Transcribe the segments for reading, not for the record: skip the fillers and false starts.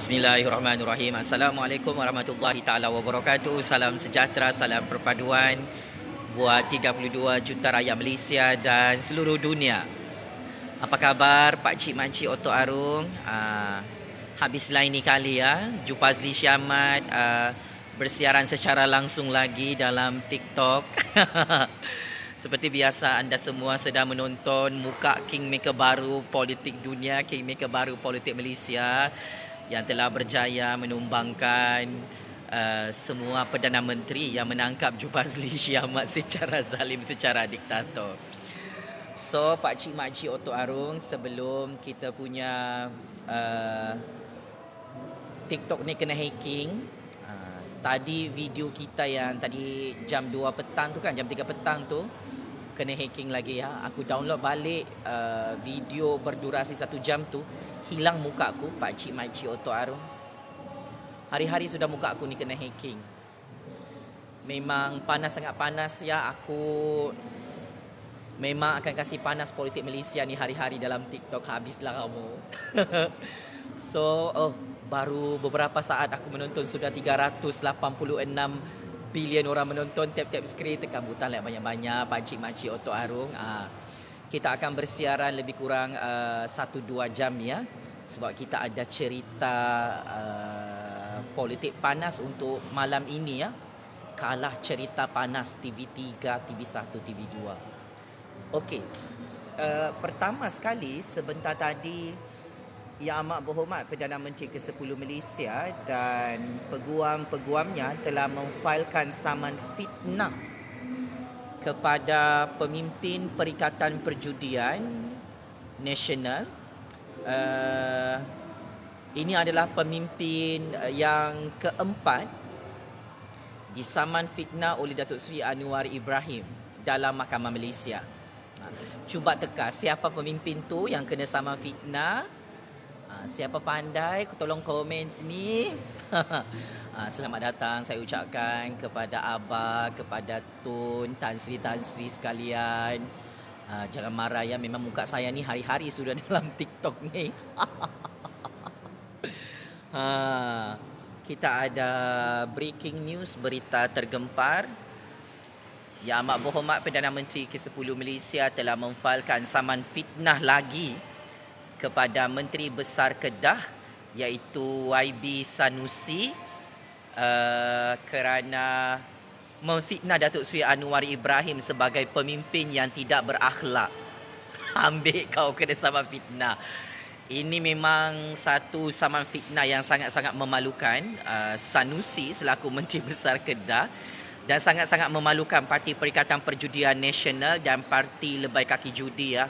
Bismillahirrahmanirrahim. Assalamualaikum warahmatullahi taala wabarakatuh. Salam sejahtera, salam perpaduan buat 32 juta rakyat Malaysia dan seluruh dunia. Apa khabar Pak Cik Mak Cik Oto Arung? Habis lain ni kali ya, Jupazli Syamat bersiaran secara langsung lagi dalam TikTok. Seperti biasa anda semua sedang menonton muka Kingmaker baru politik dunia, Kingmaker baru politik Malaysia yang telah berjaya menumbangkan semua Perdana Menteri yang menangkap Jupazli Syamat secara zalim, secara diktator. So, Pak Cik Mak Cik Oto Arung, sebelum kita punya TikTok ni kena hacking, tadi video kita yang tadi jam 2 petang tu kan, jam 3 petang tu kena hacking lagi ya. Aku download balik video berdurasi 1 jam tu, hilang muka aku, Pak Cik Mak Cik Oto Arung. Hari-hari sudah muka aku ni kena hacking. Memang panas, sangat panas ya. Aku memang akan kasih panas politik Malaysia ni hari-hari dalam TikTok. Habislah kamu. So, baru beberapa saat aku menonton sudah 386 bilion orang menonton. Tap-tap skrin, tekan butang like banyak-banyak. Pak Cik Mak Cik Oto Arung. Kita akan bersiaran lebih kurang 1-2 jam ya. Sebab kita ada cerita politik panas untuk malam ini ya. Kalah cerita panas TV3, TV1, TV2. Okey. Pertama sekali, sebentar tadi Yang Amat Berhormat Perdana Menteri ke-10 Malaysia dan peguam-peguamnya telah memfailkan saman fitnah kepada pemimpin Perikatan Perjudian Nasional. Ini adalah pemimpin yang keempat disaman fitnah oleh Datuk Seri Anwar Ibrahim dalam Mahkamah Malaysia. Cuba teka siapa pemimpin tu yang kena saman fitnah. Siapa pandai, tolong komen sini. Selamat datang saya ucapkan kepada Abah, kepada Tun, Tan Sri sekalian. Jangan marah ya, memang muka saya ni hari-hari sudah dalam TikTok ni. Kita ada breaking news, berita tergempar. Yang Amat Berhormat Perdana Menteri ke-10 Malaysia telah memfailkan saman fitnah lagi kepada Menteri Besar Kedah iaitu YB Sanusi kerana memfitnah Datuk Seri Anwar Ibrahim sebagai pemimpin yang tidak berakhlak. Ambil kau kena saman fitnah. Ini memang satu saman fitnah yang sangat-sangat memalukan Sanusi selaku Menteri Besar Kedah, dan sangat-sangat memalukan Parti Perikatan Perjudian Nasional dan Parti Lebai Kaki Judi ya.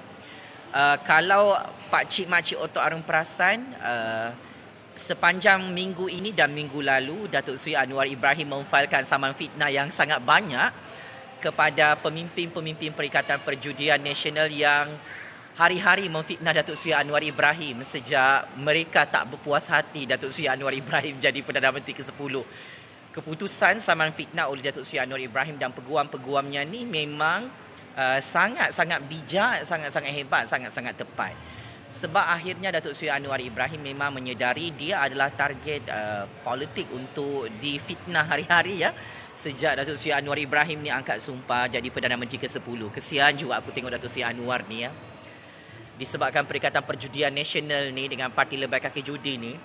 Kalau Pak Cik Mak Cik Oto Arung perasan, sepanjang minggu ini dan minggu lalu Datuk Seri Anwar Ibrahim memfailkan saman fitnah yang sangat banyak kepada pemimpin-pemimpin Perikatan Perjudian Nasional yang hari-hari memfitnah Datuk Seri Anwar Ibrahim sejak mereka tak berpuas hati Datuk Seri Anwar Ibrahim jadi Perdana Menteri ke-10. Keputusan saman fitnah oleh Datuk Seri Anwar Ibrahim dan peguam-peguamnya ni memang sangat-sangat bijak, sangat-sangat hebat, sangat-sangat tepat. Sebab akhirnya Datuk Seri Anwar Ibrahim memang menyedari dia adalah target politik untuk difitnah hari-hari ya. Sejak Datuk Seri Anwar Ibrahim ni angkat sumpah jadi Perdana Menteri ke-10. Kesian juga aku tengok Datuk Seri Anwar ni ya. Disebabkan Perikatan Perjudian Nasional ni dengan Parti Lebai Kaki Judi ni,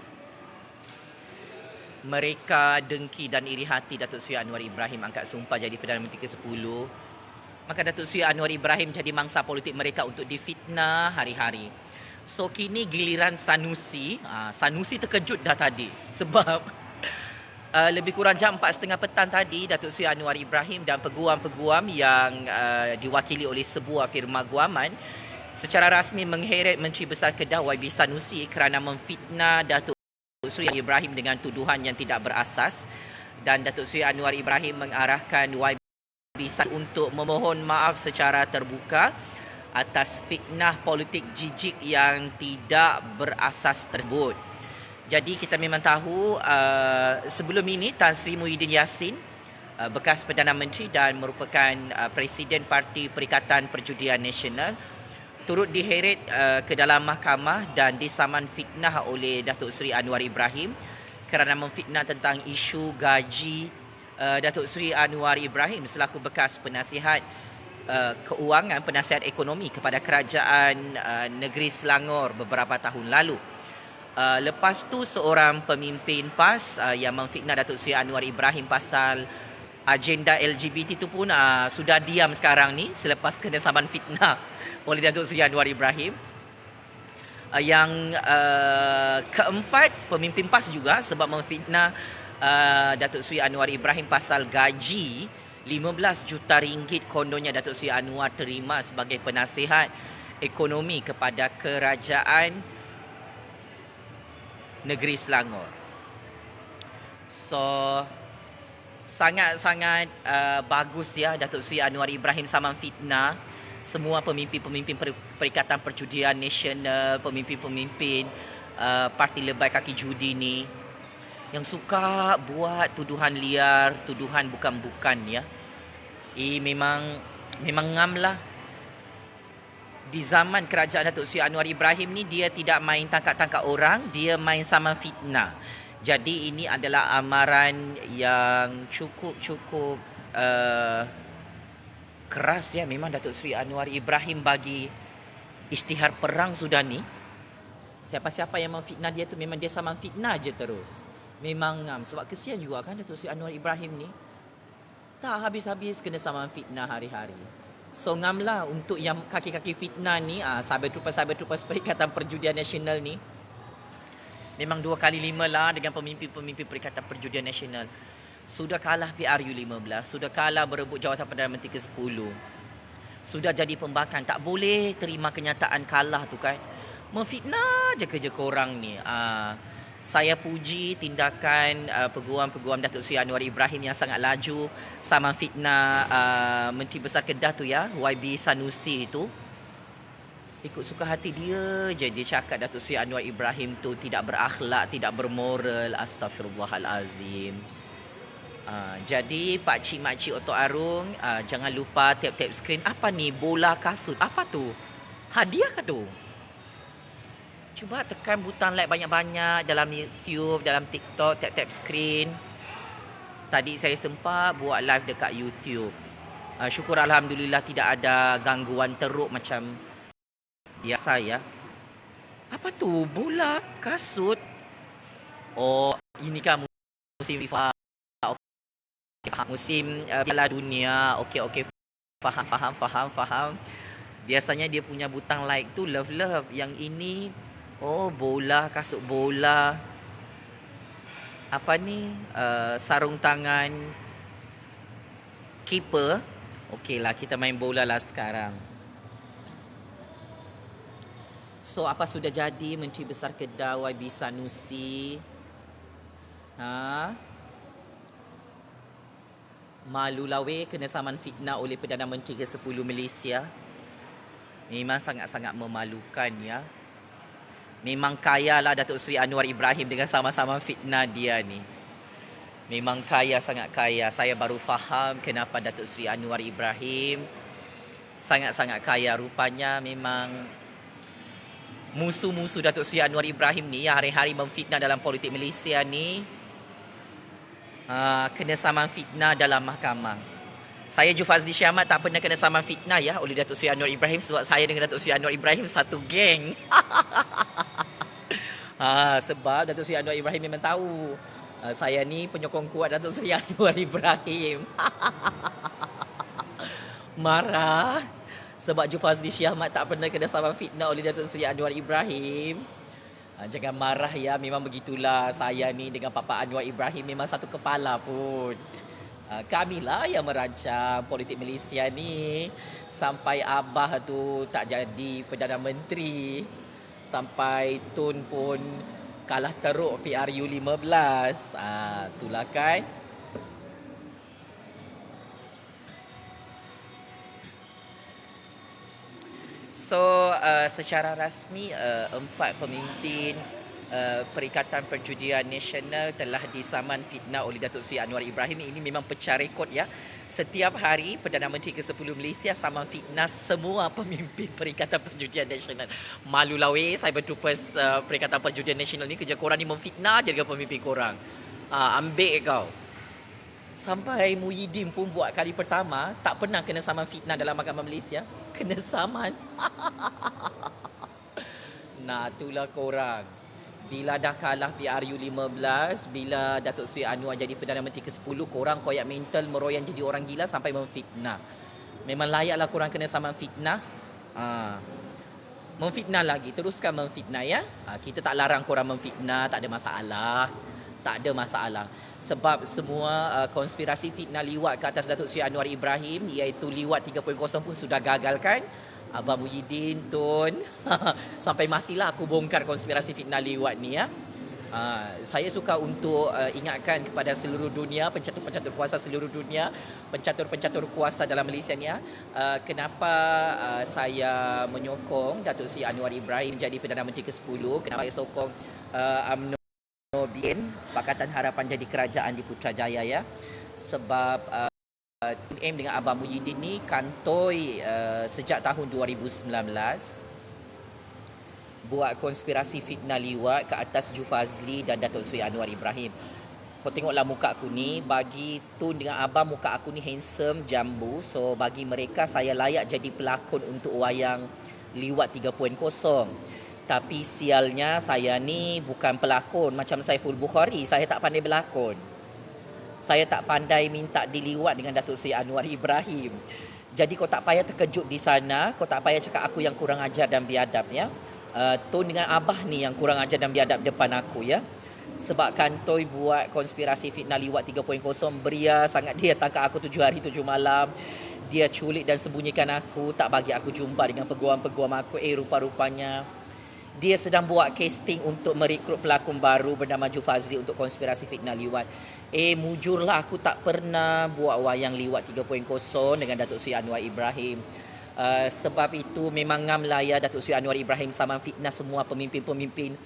mereka dengki dan iri hati Datuk Seri Anwar Ibrahim angkat sumpah jadi Perdana Menteri ke-10. Maka Datuk Seri Anwar Ibrahim jadi mangsa politik mereka untuk difitnah hari-hari. So kini giliran Sanusi. Sanusi terkejut dah tadi. Sebab lebih kurang jam 4.30 petang tadi, Datuk Seri Anwar Ibrahim dan peguam-peguam yang diwakili oleh sebuah firma guaman secara rasmi mengheret Menteri Besar Kedah YB Sanusi kerana memfitnah Datuk Seri Ibrahim dengan tuduhan yang tidak berasas. Dan Datuk Seri Anwar Ibrahim mengarahkan YB untuk memohon maaf secara terbuka atas fitnah politik jijik yang tidak berasas tersebut. Jadi kita memang tahu sebelum ini Tan Sri Muhyiddin Yassin, bekas Perdana Menteri dan merupakan Presiden Parti Perikatan Perjudian Nasional, turut diheret ke dalam mahkamah dan disaman fitnah oleh Datuk Seri Anwar Ibrahim kerana memfitnah tentang isu gaji Datuk Seri Anwar Ibrahim selaku bekas penasihat keuangan, penasihat ekonomi kepada kerajaan negeri Selangor beberapa tahun lalu. Lepas tu seorang pemimpin PAS yang memfitnah Datuk Seri Anwar Ibrahim pasal agenda LGBT tu pun sudah diam sekarang ni selepas kena saman fitnah oleh Datuk Seri Anwar Ibrahim. Yang keempat, pemimpin PAS juga sebab memfitnah Datuk Seri Anwar Ibrahim pasal gaji 15 juta ringgit kononnya Datuk Seri Anwar terima sebagai penasihat ekonomi kepada kerajaan negeri Selangor. So sangat-sangat bagus ya Datuk Seri Anwar Ibrahim saman fitnah semua pemimpin-pemimpin Perikatan Perjudian Nasional, pemimpin-pemimpin parti lebai kaki judi ni yang suka buat tuduhan liar, tuduhan bukan-bukan ya. Memang ngam lah. Di zaman kerajaan Datuk Seri Anwar Ibrahim ni dia tidak main tangkap-tangkap orang, dia main saman fitnah. Jadi ini adalah amaran yang cukup keras ya. Memang Datuk Seri Anwar Ibrahim bagi isytihar perang sudah ni. Siapa-siapa yang memfitnah dia tu memang dia saman fitnah je terus. Memang ngam. Sebab kesian juga kan Datuk Seri Anwar Ibrahim ni. Tak habis-habis kena saman fitnah hari-hari. So ngam lah untuk yang kaki-kaki fitnah ni, sahabat trupas Perikatan Perjudian Nasional ni. Memang 2 kali 5 lah dengan pemimpin-pemimpin Perikatan Perjudian Nasional. Sudah kalah PRU 15, sudah kalah berebut jawatan Perdana Menteri ke-10. Sudah jadi pembangkang, tak boleh terima kenyataan kalah tu kan. Memfitnah je kerja korang ni. Saya puji tindakan peguam-peguam Datuk Seri Anwar Ibrahim yang sangat laju sama fitnah Menteri Besar Kedah tu ya, YB Sanusi tu. Ikut suka hati dia je dia cakap Datuk Seri Anwar Ibrahim tu tidak berakhlak, tidak bermoral. Astaghfirullahalazim. Jadi pakcik makcik Otok Arung, jangan lupa tap-tap skrin. Apa ni bola kasut? Apa tu? Hadiah ke tu? Cuba tekan butang like banyak-banyak dalam YouTube, dalam TikTok, tap-tap skrin. Tadi saya sempat buat live dekat YouTube. Syukur Alhamdulillah tidak ada gangguan teruk macam biasa ya. Apa tu? Bola kasut? Oh, ini kan musim FIFA. Musim Piala Dunia. Okey. Faham. Biasanya dia punya butang like tu love. Yang ini bola, kasut bola. Apa ni? Sarung tangan keeper. Okeylah, kita main bola lah sekarang. So apa sudah jadi Menteri Besar Kedah YB Sanusi? Malu lawe kena saman fitnah oleh Perdana Menteri ke-10 Malaysia. Memang sangat-sangat memalukan ya. Memang kaya lah Datuk Seri Anwar Ibrahim dengan sama-sama fitnah dia ni. Memang kaya, sangat kaya. Saya baru faham kenapa Datuk Seri Anwar Ibrahim sangat-sangat kaya. Rupanya memang musuh-musuh Datuk Seri Anwar Ibrahim ni hari-hari memfitnah dalam politik Malaysia ni kena saman fitnah dalam mahkamah. Saya Jufazli Syahmat tak pernah kena saman fitnah ya oleh Datuk Seri Anwar Ibrahim sebab saya dengan Datuk Seri Anwar Ibrahim satu geng. Sebab Datuk Seri Anwar Ibrahim memang tahu saya ni penyokong kuat Datuk Seri Anwar Ibrahim. Marah sebab Jufazli Syahmat tak pernah kena saman fitnah oleh Datuk Seri Anwar Ibrahim. Jangan marah ya, memang begitulah saya ni dengan Papa Anwar Ibrahim memang satu kepala pun. Kamilah yang merancang politik Malaysia ni sampai Abah tu tak jadi Perdana Menteri, sampai Tun pun kalah teruk PRU 15. Itulah kan. So secara rasmi 4 pemimpin Perikatan Perjudian Nasional telah disaman fitnah oleh Datuk Seri Anwar Ibrahim. Ini memang pecah rekod ya. Setiap hari Perdana Menteri ke-10 Malaysia saman fitnah semua pemimpin Perikatan Perjudian Nasional. Malulah weh, saya bertupas Perikatan Perjudian Nasional ni, kerja korang ni memfitnah je dengan pemimpin korang. Ambil kau. Sampai Muhyiddin pun buat kali pertama tak pernah kena saman fitnah dalam Mahkamah Malaysia. Kena saman. Nah, itulah korang. Bila dah kalah PRU 15, bila Datuk Seri Anwar jadi Perdana Menteri ke-10, korang koyak mental meroyan jadi orang gila sampai memfitnah. Memang layaklah korang kena saman fitnah. Memfitnah lagi, teruskan memfitnah ya. Kita tak larang korang memfitnah, tak ada masalah. Tak ada masalah. Sebab semua konspirasi fitnah liwat ke atas Datuk Seri Anwar Ibrahim, iaitu liwat 3.0 pun sudah gagalkan. Abang Muhyiddin, Tun, sampai matilah aku bongkar konspirasi fitnah liwat ni ya. Saya suka untuk ingatkan kepada seluruh dunia, pencatur-pencatur kuasa seluruh dunia, pencatur-pencatur kuasa dalam Malaysia ni ya, kenapa saya menyokong Datuk Seri Anwar Ibrahim jadi Perdana Menteri ke-10, kenapa saya sokong UMNO BIN, Pakatan Harapan jadi kerajaan di Putrajaya ya. Sebab Tun M dengan Abang Muhyiddin ni kantoi sejak tahun 2019 buat konspirasi fitnah liwat ke atas Ju Fazli dan Datuk Seri Anwar Ibrahim. Kau tengoklah muka aku ni, bagi Tun dengan Abang muka aku ni handsome, jambu. So bagi mereka saya layak jadi pelakon untuk wayang liwat 3.0. Tapi sialnya saya ni bukan pelakon macam Saiful Bukhari, saya tak pandai berlakon. Saya tak pandai minta diliwat dengan Datuk Seri Anwar Ibrahim. Jadi kau tak payah terkejut di sana, kau tak payah cakap aku yang kurang ajar dan biadab ya. Tun dengan Abah ni yang kurang ajar dan biadab depan aku ya. Sebab kantoi buat konspirasi fitnah liwat 3.0, beria sangat dia tangkap aku 7 hari 7 malam. Dia culik dan sembunyikan aku, tak bagi aku jumpa dengan peguam-peguam aku. Rupa-rupanya dia sedang buat casting untuk merekrut pelakon baru bernama Ju Fazli untuk konspirasi fitnah liwat. Mujurlah aku tak pernah buat wayang liwat 3.0 dengan Datuk Seri Anwar Ibrahim. Sebab itu memang ngam lah ya Datuk Seri Anwar Ibrahim sama fitnah semua pemimpin-pemimpin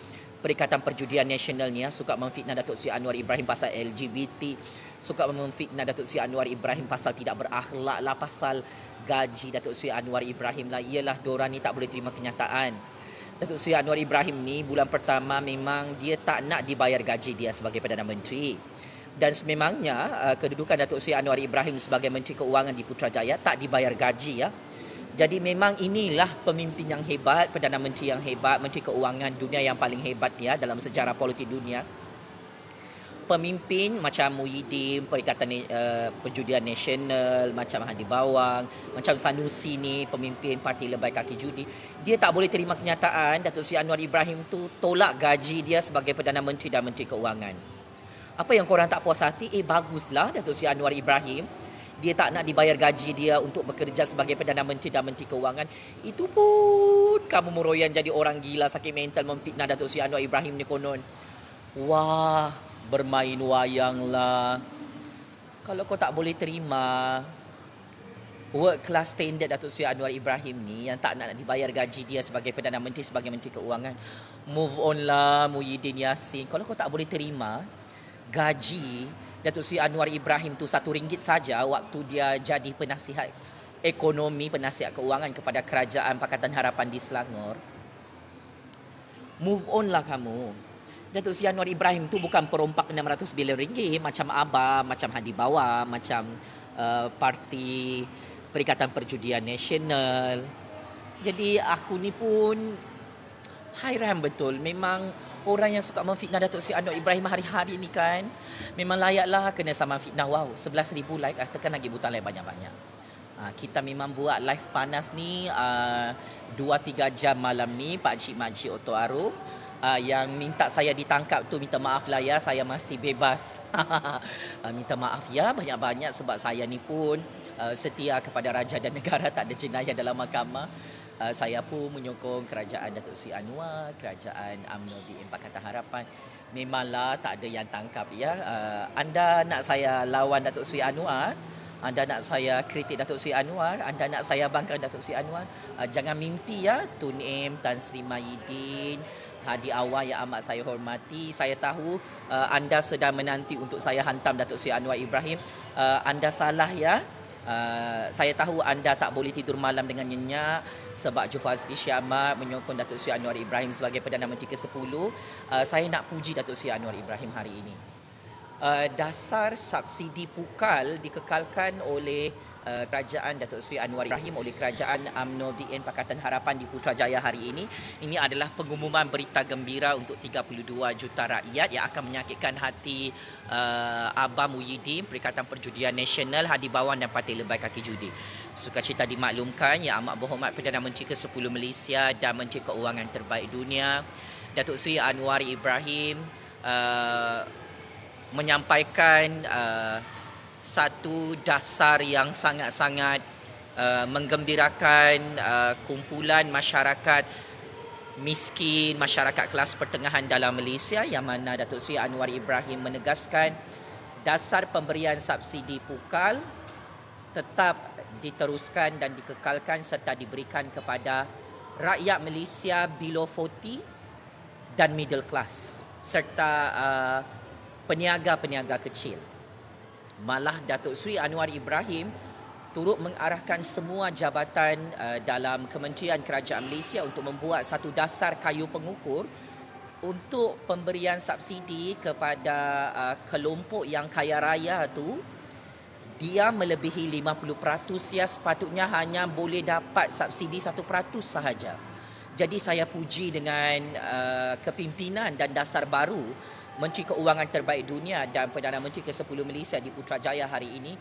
Perikatan Perjudian Nasional ni ya. Suka memfitnah Datuk Seri Anwar Ibrahim pasal LGBT, suka memfitnah Datuk Seri Anwar Ibrahim pasal tidak berakhlak lah, pasal gaji Datuk Seri Anwar Ibrahim lah. Iyalah diorang ni tak boleh terima kenyataan. Datuk Seri Anwar Ibrahim ni bulan pertama memang dia tak nak dibayar gaji dia sebagai Perdana Menteri. Dan sememangnya kedudukan Datuk Seri Anwar Ibrahim sebagai Menteri Keuangan di Putrajaya tak dibayar gaji ya. Jadi memang inilah pemimpin yang hebat, Perdana Menteri yang hebat, Menteri Keuangan dunia yang paling hebat ya dalam sejarah politik dunia. Pemimpin macam Muhyiddin, Perikatan Perjudian Nasional, macam Hadi Bawang, macam Sanusi ni, pemimpin Parti Lebai Kaki Judi, dia tak boleh terima kenyataan Datuk Seri Anwar Ibrahim tu tolak gaji dia sebagai Perdana Menteri dan Menteri Keuangan. Apa yang korang tak puas hati? Baguslah Datuk Seri Anwar Ibrahim, dia tak nak dibayar gaji dia untuk bekerja sebagai Perdana Menteri dan Menteri Keuangan. Itu pun kamu meroyan jadi orang gila, sakit mental, memfitnah Datuk Seri Anwar Ibrahim ni konon. Wah, bermain wayang lah. Kalau kau tak boleh terima work class standard Datuk Seri Anwar Ibrahim ni yang tak nak dibayar gaji dia sebagai Perdana Menteri, sebagai Menteri Keuangan, move on lah Muhyiddin Yassin. Kalau kau tak boleh terima gaji Datuk Seri Anwar Ibrahim tu RM1 saja waktu dia jadi penasihat ekonomi, penasihat keuangan kepada Kerajaan Pakatan Harapan di Selangor, move on lah kamu. Datuk Seri Anwar Ibrahim tu bukan perompak RM600 bilion macam Abah, macam Hadi Bawang, macam Parti Perikatan Perjudian Nasional. Jadi aku ni pun hairan betul. Memang orang yang suka memfitnah Datuk Seri Anwar Ibrahim hari-hari ni kan, memang layaklah kena sama fitnah. Wow, 11,000 like. Tekan lagi butang like banyak-banyak. Kita memang buat live panas ni 2-3 jam malam ni. Pakcik-makcik Oto Arum yang minta saya ditangkap tu, minta maaf lah ya, saya masih bebas. Minta maaf ya banyak-banyak sebab saya ni pun setia kepada raja dan negara, tak ada jenayah dalam mahkamah. Saya pun menyokong kerajaan Datuk Seri Anwar, kerajaan UMNO BN Pakatan Harapan. Memanglah tak ada yang tangkap ya. Anda nak saya lawan Datuk Seri Anwar, anda nak saya kritik Datuk Seri Anwar, anda nak saya bangkang Datuk Seri Anwar, jangan mimpi ya. Tun M, Tan Sri Mahyidin, Hadi Awal yang amat saya hormati, saya tahu anda sedang menanti untuk saya hantam Datuk Seri Anwar Ibrahim. Anda salah ya. Saya tahu anda tak boleh tidur malam dengan nyenyak sebab Jufazli Syamar menyokong Datuk Seri Anwar Ibrahim sebagai Perdana Menteri ke-10. Saya nak puji Datuk Seri Anwar Ibrahim hari ini. Dasar subsidi pukal dikekalkan oleh kerajaan Datuk Seri Anwar Ibrahim, oleh kerajaan UMNO BN Pakatan Harapan di Putrajaya hari ini. Ini adalah pengumuman berita gembira untuk 32 juta rakyat yang akan menyakitkan hati Abah Muhyiddin, Perikatan Perjudian Nasional, Hadi Bawan dan Parti Lebai Kaki Judi. Sukacita dimaklumkan Yang Amat Berhormat Perdana Menteri ke-10 Malaysia dan Menteri Keuangan terbaik dunia, Datuk Seri Anwar Ibrahim, menyampaikan satu dasar yang sangat-sangat menggembirakan kumpulan masyarakat miskin, masyarakat kelas pertengahan dalam Malaysia, yang mana Datuk Seri Anwar Ibrahim menegaskan dasar pemberian subsidi pukal tetap diteruskan dan dikekalkan serta diberikan kepada rakyat Malaysia below 40 dan middle class serta peniaga-peniaga kecil. Malah Datuk Seri Anwar Ibrahim turut mengarahkan semua jabatan dalam Kementerian Kerajaan Malaysia untuk membuat satu dasar kayu pengukur untuk pemberian subsidi kepada kelompok yang kaya raya tu. Dia melebihi 50%, ya sepatutnya hanya boleh dapat subsidi 1% sahaja. Jadi saya puji dengan kepimpinan dan dasar baru Menteri Keuangan terbaik dunia dan Perdana Menteri ke-10 Malaysia di Putrajaya hari ini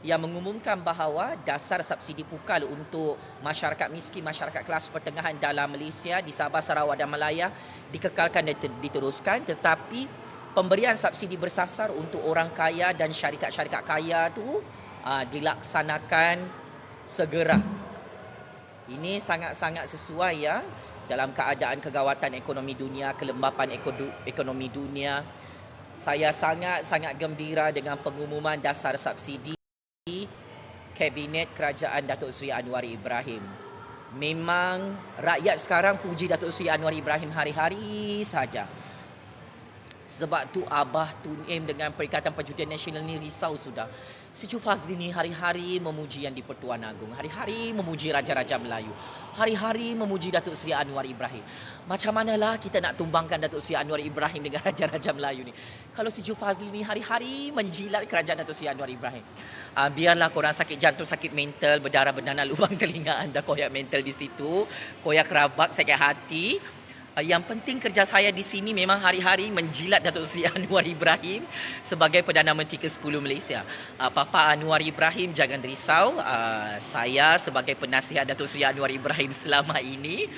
yang mengumumkan bahawa dasar subsidi pukal untuk masyarakat miskin, masyarakat kelas pertengahan dalam Malaysia di Sabah, Sarawak dan Malaya dikekalkan dan diteruskan, tetapi pemberian subsidi bersasar untuk orang kaya dan syarikat-syarikat kaya tu dilaksanakan segera. Ini sangat-sangat sesuai ya. Dalam keadaan kegawatan ekonomi dunia, kelembapan ekonomi dunia, saya sangat-sangat gembira dengan pengumuman dasar subsidi Kabinet Kerajaan Datuk Seri Anwar Ibrahim. Memang rakyat sekarang puji Datuk Seri Anwar Ibrahim hari-hari saja. Sebab tu Abah Tun Im dengan Perikatan Perjudian Nasional ni risau sudah. Si Jufazli ni hari-hari memuji Yang di-Pertuan Agong, hari-hari memuji Raja-Raja Melayu, hari-hari memuji Datuk Seri Anwar Ibrahim. Macam manalah kita nak tumbangkan Datuk Seri Anwar Ibrahim dengan Raja-Raja Melayu ni kalau si Jufazli ni hari-hari menjilat kerajaan Datuk Seri Anwar Ibrahim? Biarlah korang sakit jantung, sakit mental, berdarah-berdana lubang telinga anda, koyak mental di situ, koyak kerabak, sakit hati. Yang penting kerja saya di sini memang hari-hari menjilat Datuk Seri Anwar Ibrahim sebagai Perdana Menteri ke-10 Malaysia. Papa Anwar Ibrahim, jangan risau. Saya sebagai penasihat Datuk Seri Anwar Ibrahim selama ini,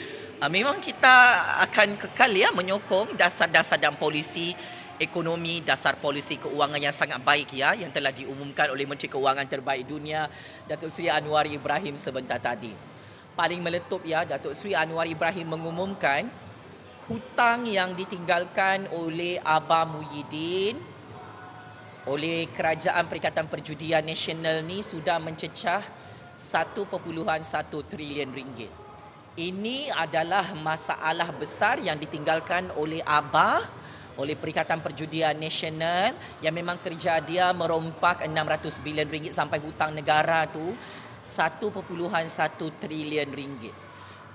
memang kita akan kekal ya menyokong dasar-dasar dan polisi ekonomi, dasar polisi keuangan yang sangat baik ya, yang telah diumumkan oleh Menteri Keuangan terbaik dunia, Datuk Seri Anwar Ibrahim sebentar tadi. Paling meletup ya, Datuk Seri Anwar Ibrahim mengumumkan hutang yang ditinggalkan oleh Abah Muhyiddin oleh Kerajaan Perikatan Perjudian Nasional ni sudah mencecah 1.1 trilion ringgit. Ini adalah masalah besar yang ditinggalkan oleh Abah, oleh Perikatan Perjudian Nasional, yang memang kerja dia merompak 600 bilion ringgit sampai hutang negara tu 1.1 trilion ringgit.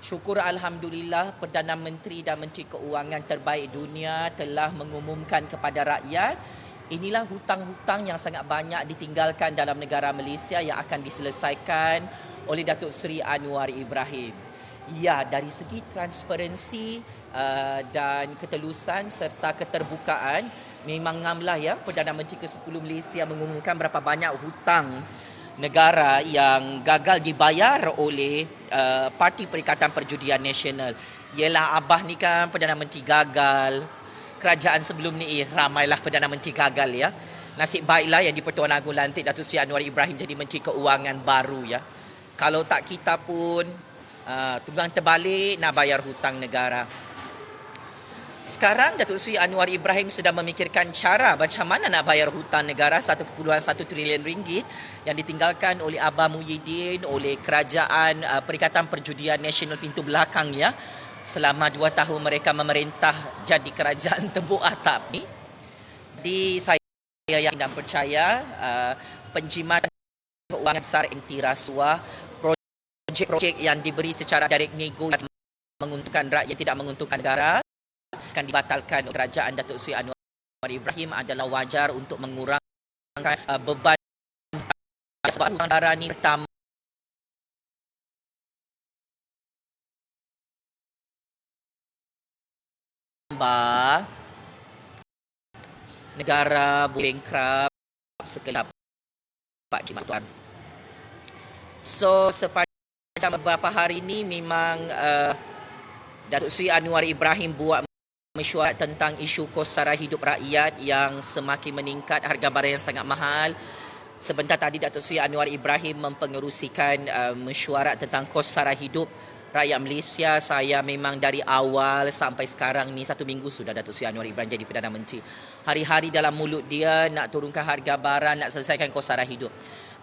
Syukur Alhamdulillah Perdana Menteri dan Menteri Keuangan terbaik dunia telah mengumumkan kepada rakyat, inilah hutang-hutang yang sangat banyak ditinggalkan dalam negara Malaysia yang akan diselesaikan oleh Datuk Seri Anwar Ibrahim. Ya, dari segi transparansi dan ketelusan serta keterbukaan, memang ngamlah ya Perdana Menteri ke-10 Malaysia mengumumkan berapa banyak hutang negara yang gagal dibayar oleh Parti Perikatan Perjudian Nasional. Yelah, Abah ni kan Perdana Menteri gagal. Kerajaan sebelum ni ramailah Perdana Menteri gagal ya. Nasib baiklah Yang di-Pertuan Agong lantik Datuk Seri Anwar Ibrahim jadi Menteri Keuangan baru ya. Kalau tak kita pun tunggang terbalik nak bayar hutang negara. Sekarang Datuk Seri Anwar Ibrahim sedang memikirkan cara macam mana nak bayar hutang negara 1.1 trilion ringgit yang ditinggalkan oleh Abah Muhyiddin, oleh Kerajaan Perikatan Perjudian Nasional pintu belakang ya, selama 2 tahun mereka memerintah jadi kerajaan tembok atap ni, di saya yakin dan percaya penjimat keuangan besar anti rasuah, projek-projek yang diberi secara direct nego yang menguntungkan rakyat tidak menguntungkan negara akan dibatalkan kerajaan Datuk Seri Anwar Ibrahim adalah wajar untuk mengurangkan beban sebab negara ni pertama negara bankrupt sekelap Pak Jimat Tuan. So sepanjang beberapa hari ini memang Datuk Seri Anwar Ibrahim buat mesyuarat tentang isu kos sara hidup rakyat yang semakin meningkat, harga barang yang sangat mahal. Sebentar tadi Datuk Seri Anwar Ibrahim mempengerusikan mesyuarat tentang kos sara hidup rakyat Malaysia. Saya memang dari awal sampai sekarang ni 1 minggu sudah Datuk Seri Anwar Ibrahim jadi Perdana Menteri. Hari-hari dalam mulut dia nak turunkan harga barang, nak selesaikan kos sara hidup.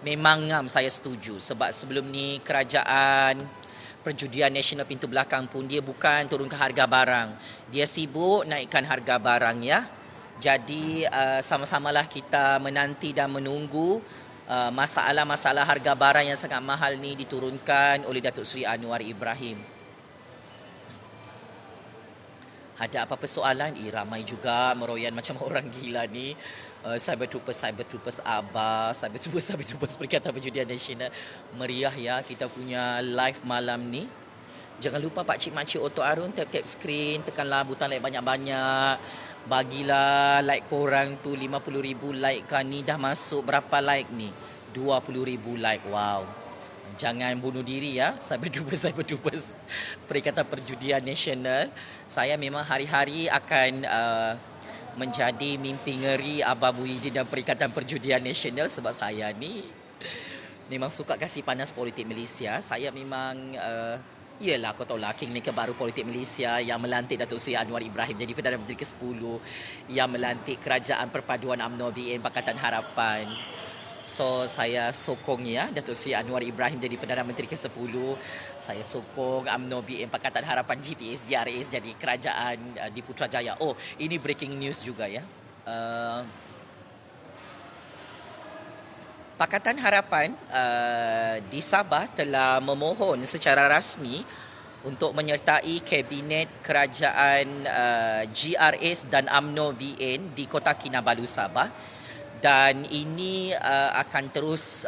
Memang ngam saya setuju sebab sebelum ni kerajaan Perjudian Nasional pintu belakang pun dia bukan turunkan harga barang. Dia sibuk naikkan harga barang ya. Jadi sama-samalah kita menanti dan menunggu masalah-masalah harga barang yang sangat mahal ni diturunkan oleh Datuk Seri Anwar Ibrahim. Ada apa-apa soalan? Ramai juga meroyan macam orang gila ni. Cyber Troopers Abah, Cyber Troopers Perikatan Perjudian Nasional. Meriah ya kita punya live malam ni. Jangan lupa pakcik makcik Otto Arun tap-tap skrin, tekanlah butang like banyak-banyak. Bagilah like korang tu 50,000 like kan ni. Dah masuk berapa like ni? 20,000 like. Wow. Jangan bunuh diri ya. Cyber Troopers Perikatan Perjudian Nasional. Saya memang hari-hari akan menjadi mimpi ngeri Abah Muhyiddin dan Perikatan Perjudian Nasional sebab saya ni memang suka kasih panas politik Malaysia. Saya memang yelah kau tahu lah King Maker baru politik Malaysia yang melantik Datuk Seri Anwar Ibrahim jadi Perdana Menteri ke-10, yang melantik Kerajaan Perpaduan UMNO BN Pakatan Harapan. So saya sokong ya Datuk Seri Anwar Ibrahim jadi Perdana Menteri ke-10. Saya sokong UMNO BN Pakatan Harapan GPS GRS jadi kerajaan di Putrajaya. Oh, ini breaking news juga ya. Pakatan Harapan di Sabah telah memohon secara rasmi untuk menyertai Kabinet Kerajaan GRS dan UMNO BN di Kota Kinabalu, Sabah. Dan ini akan terus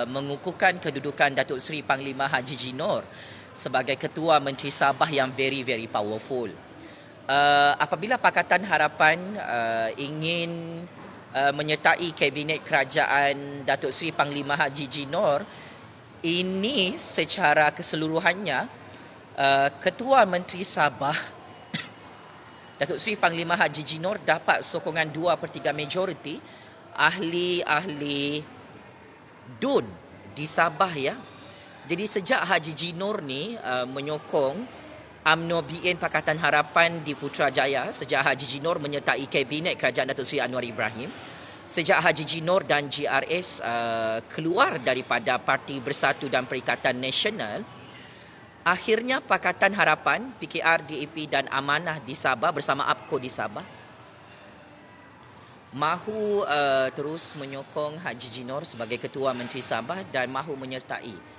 mengukuhkan kedudukan Datuk Seri Panglima Haji Jinor sebagai Ketua Menteri Sabah yang very powerful. Apabila Pakatan Harapan ingin menyertai Kabinet Kerajaan Datuk Seri Panglima Haji Jinor, ini secara keseluruhannya Ketua Menteri Sabah Datuk Seri Panglima Haji Jinor dapat sokongan 2/3 majoriti ahli-ahli DUN di Sabah ya. Jadi sejak Haji Jinor ni menyokong UMNO BN Pakatan Harapan di Putrajaya, sejak Haji Jinor menyertai Kabinet Kerajaan Datuk Seri Anwar Ibrahim, sejak Haji Jinor dan GRS keluar daripada Parti Bersatu dan Perikatan Nasional, akhirnya Pakatan Harapan, PKR, DAP dan Amanah di Sabah bersama APKO di Sabah mahu terus menyokong Haji Jinor sebagai Ketua Menteri Sabah dan mahu menyertai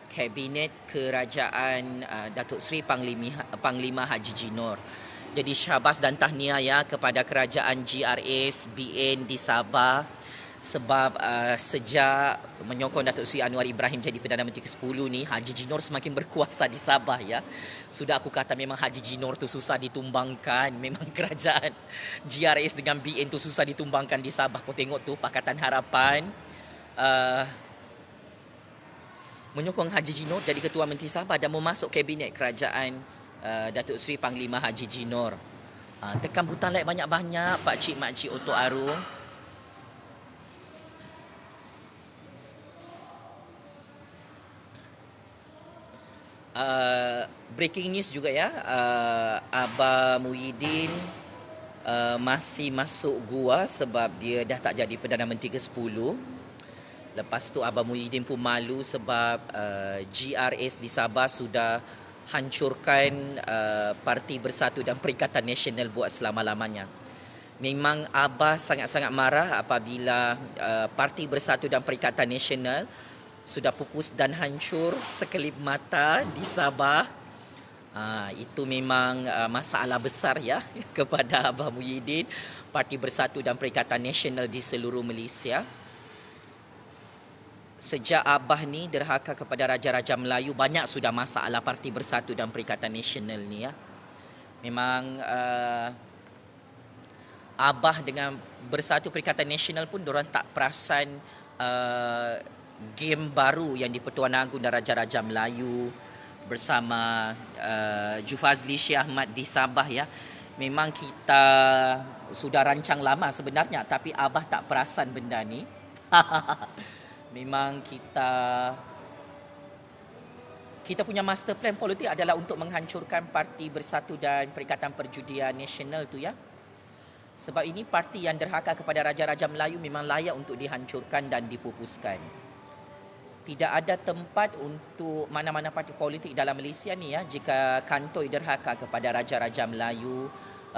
Kabinet Kerajaan Datuk Seri Panglima Haji Jinor. Jadi syabas dan tahniah ya kepada Kerajaan GRS BN di Sabah sebab sejak menyokong Datuk Seri Anwar Ibrahim jadi Perdana Menteri ke-10 ni, Haji Jinor semakin berkuasa di Sabah ya. Sudah aku kata memang Haji Jinor tu susah ditumbangkan. Memang kerajaan GRS dengan BN tu susah ditumbangkan di Sabah. Kau tengok tu Pakatan Harapan menyokong Haji Jinor jadi Ketua Menteri Sabah dan memasuk Kabinet Kerajaan Datuk Seri Panglima Haji Jinor. Tekan butang like banyak-banyak pakcik makcik Otto Arung. Breaking news juga ya, Abah Muhyiddin masih masuk gua sebab dia dah tak jadi Perdana Menteri ke-10. Lepas tu Abah Muhyiddin pun malu sebab GRS di Sabah sudah hancurkan Parti Bersatu dan Perikatan Nasional buat selama-lamanya. Memang Abah sangat-sangat marah apabila Parti Bersatu dan Perikatan Nasional sudah pupus dan hancur sekelip mata di Sabah. Itu memang masalah besar ya kepada Abah Muhyiddin, Parti Bersatu dan Perikatan Nasional di seluruh Malaysia. Sejak Abah ni derhaka kepada Raja-Raja Melayu, banyak sudah masalah Parti Bersatu dan Perikatan Nasional ni ya. Memang Abah dengan Bersatu Perikatan Nasional pun diorang tak perasan game baru yang di-Pertuan Agong dan Raja-Raja Melayu bersama Jufazli Syih Ahmad di Sabah ya. Memang kita sudah rancang lama sebenarnya, tapi Abah tak perasan benda ni. Memang kita punya master plan politik adalah untuk menghancurkan Parti Bersatu dan Perikatan Perjudian Nasional tu ya. Sebab ini parti yang derhaka kepada Raja-Raja Melayu memang layak untuk dihancurkan dan dipupuskan. Tidak ada tempat untuk mana-mana parti politik dalam Malaysia ni ya jika kantoi derhaka kepada Raja-Raja Melayu,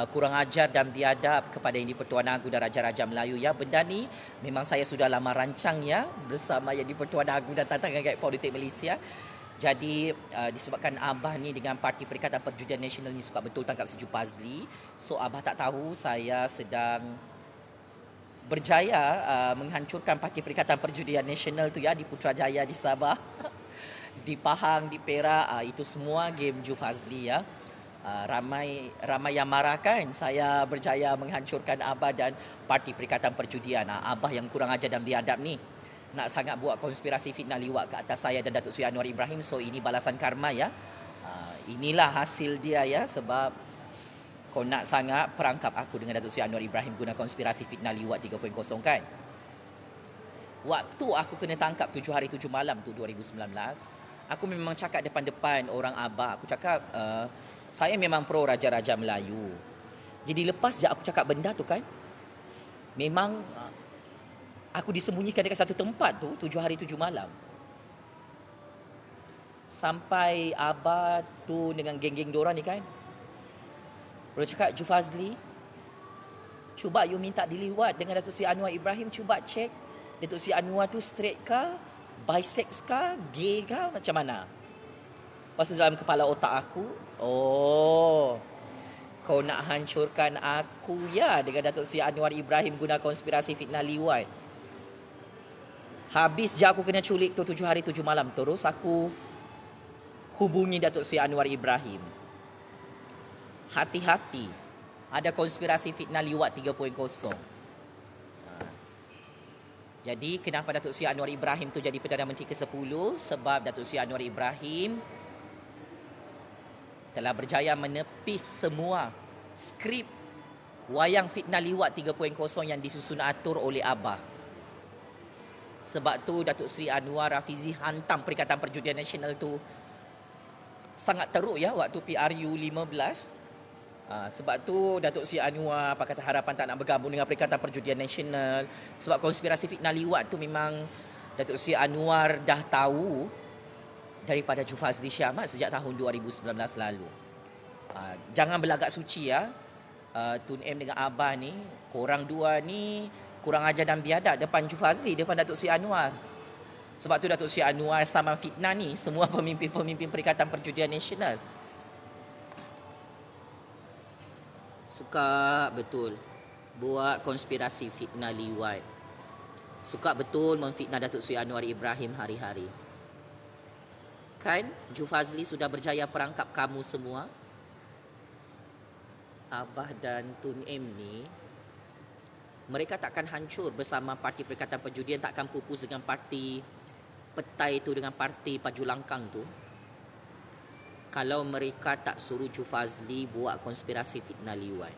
kurang ajar dan biadab kepada Yang di-Pertuan Agong dan Raja-Raja Melayu ya. Benda ni memang saya sudah lama rancang ya bersama Yang di-Pertuan Agong dan Tantangan Gaib Politik Malaysia. Jadi disebabkan Abah ni dengan Parti Perikatan Perjudian Nasional ni suka betul tangkap sejuk Fazli, so Abah tak tahu saya sedang berjaya menghancurkan Parti Perikatan Perjudian Nasional tu ya di Putrajaya, di Sabah, di Pahang, di Perak. Itu semua game Ju Fazli ya. Ramai yang marah kan saya berjaya menghancurkan Abah dan Parti Perikatan Perjudian. Abah yang kurang ajar dan biadab ni nak sangat buat konspirasi fitnah liwat ke atas saya dan Datuk Seri Anwar Ibrahim. So ini balasan karma ya. Inilah hasil dia ya, sebab kau nak sangat perangkap aku dengan Datuk Seri Anwar Ibrahim guna konspirasi fitnah liwat 3.0 kan. Waktu aku kena tangkap 7 hari 7 malam tu 2019, aku memang cakap depan-depan orang Abah. Aku cakap saya memang pro Raja-Raja Melayu. Jadi lepas je aku cakap benda tu kan, memang aku disembunyikan dekat satu tempat tu 7 hari 7 malam. Sampai Abah tu dengan geng-geng diorang ni kan, dia cakap, Ju Fazli, cuba you minta diliwat dengan Datuk Seri Anwar Ibrahim, cuba cek Datuk Seri Anwar tu straight ke, bisex ke, gay ke, macam mana. Lepas tu dalam kepala otak aku, oh, kau nak hancurkan aku ya dengan Datuk Seri Anwar Ibrahim guna konspirasi fitnah liwat. Habis je aku kena culik tu 7 hari 7 malam, terus aku hubungi Datuk Seri Anwar Ibrahim. Hati-hati, ada konspirasi fitnah liwat 3.0. Jadi kenapa Datuk Seri Anwar Ibrahim tu jadi Perdana Menteri ke-10? Sebab Datuk Seri Anwar Ibrahim telah berjaya menepis semua skrip wayang fitnah liwat 3.0 yang disusun atur oleh Abah. Sebab tu Datuk Seri Anwar Rafizi hantam Perikatan Perjudian Nasional tu sangat teruk ya waktu PRU 15. Sebab tu Datuk Seri Anwar Pakatan Harapan tak nak bergabung dengan Perikatan Perjudian Nasional. Sebab konspirasi fitnah liwat tu memang Datuk Seri Anwar dah tahu daripada Ju Fazli Syih Ahmad sejak tahun 2019 lalu. Jangan berlagak suci ya. Tun M dengan Abah ni, korang dua ni kurang ajar dan biadab depan Ju Fazli, depan Datuk Seri Anwar. Sebab tu Datuk Seri Anwar saman fitnah ni semua pemimpin-pemimpin Perikatan Perjudian Nasional. Suka betul buat konspirasi fitnah liwat. Suka betul memfitnah Datuk Seri Anwar Ibrahim hari-hari. Kan Ju Fazli sudah berjaya perangkap kamu semua. Abah dan Tun M ni, mereka takkan hancur bersama Parti Perikatan Perjudian, takkan pupus dengan parti petai tu, dengan parti Paju Langkang tu, kalau mereka tak suruh Ju Fazli buat konspirasi fitnah liwat.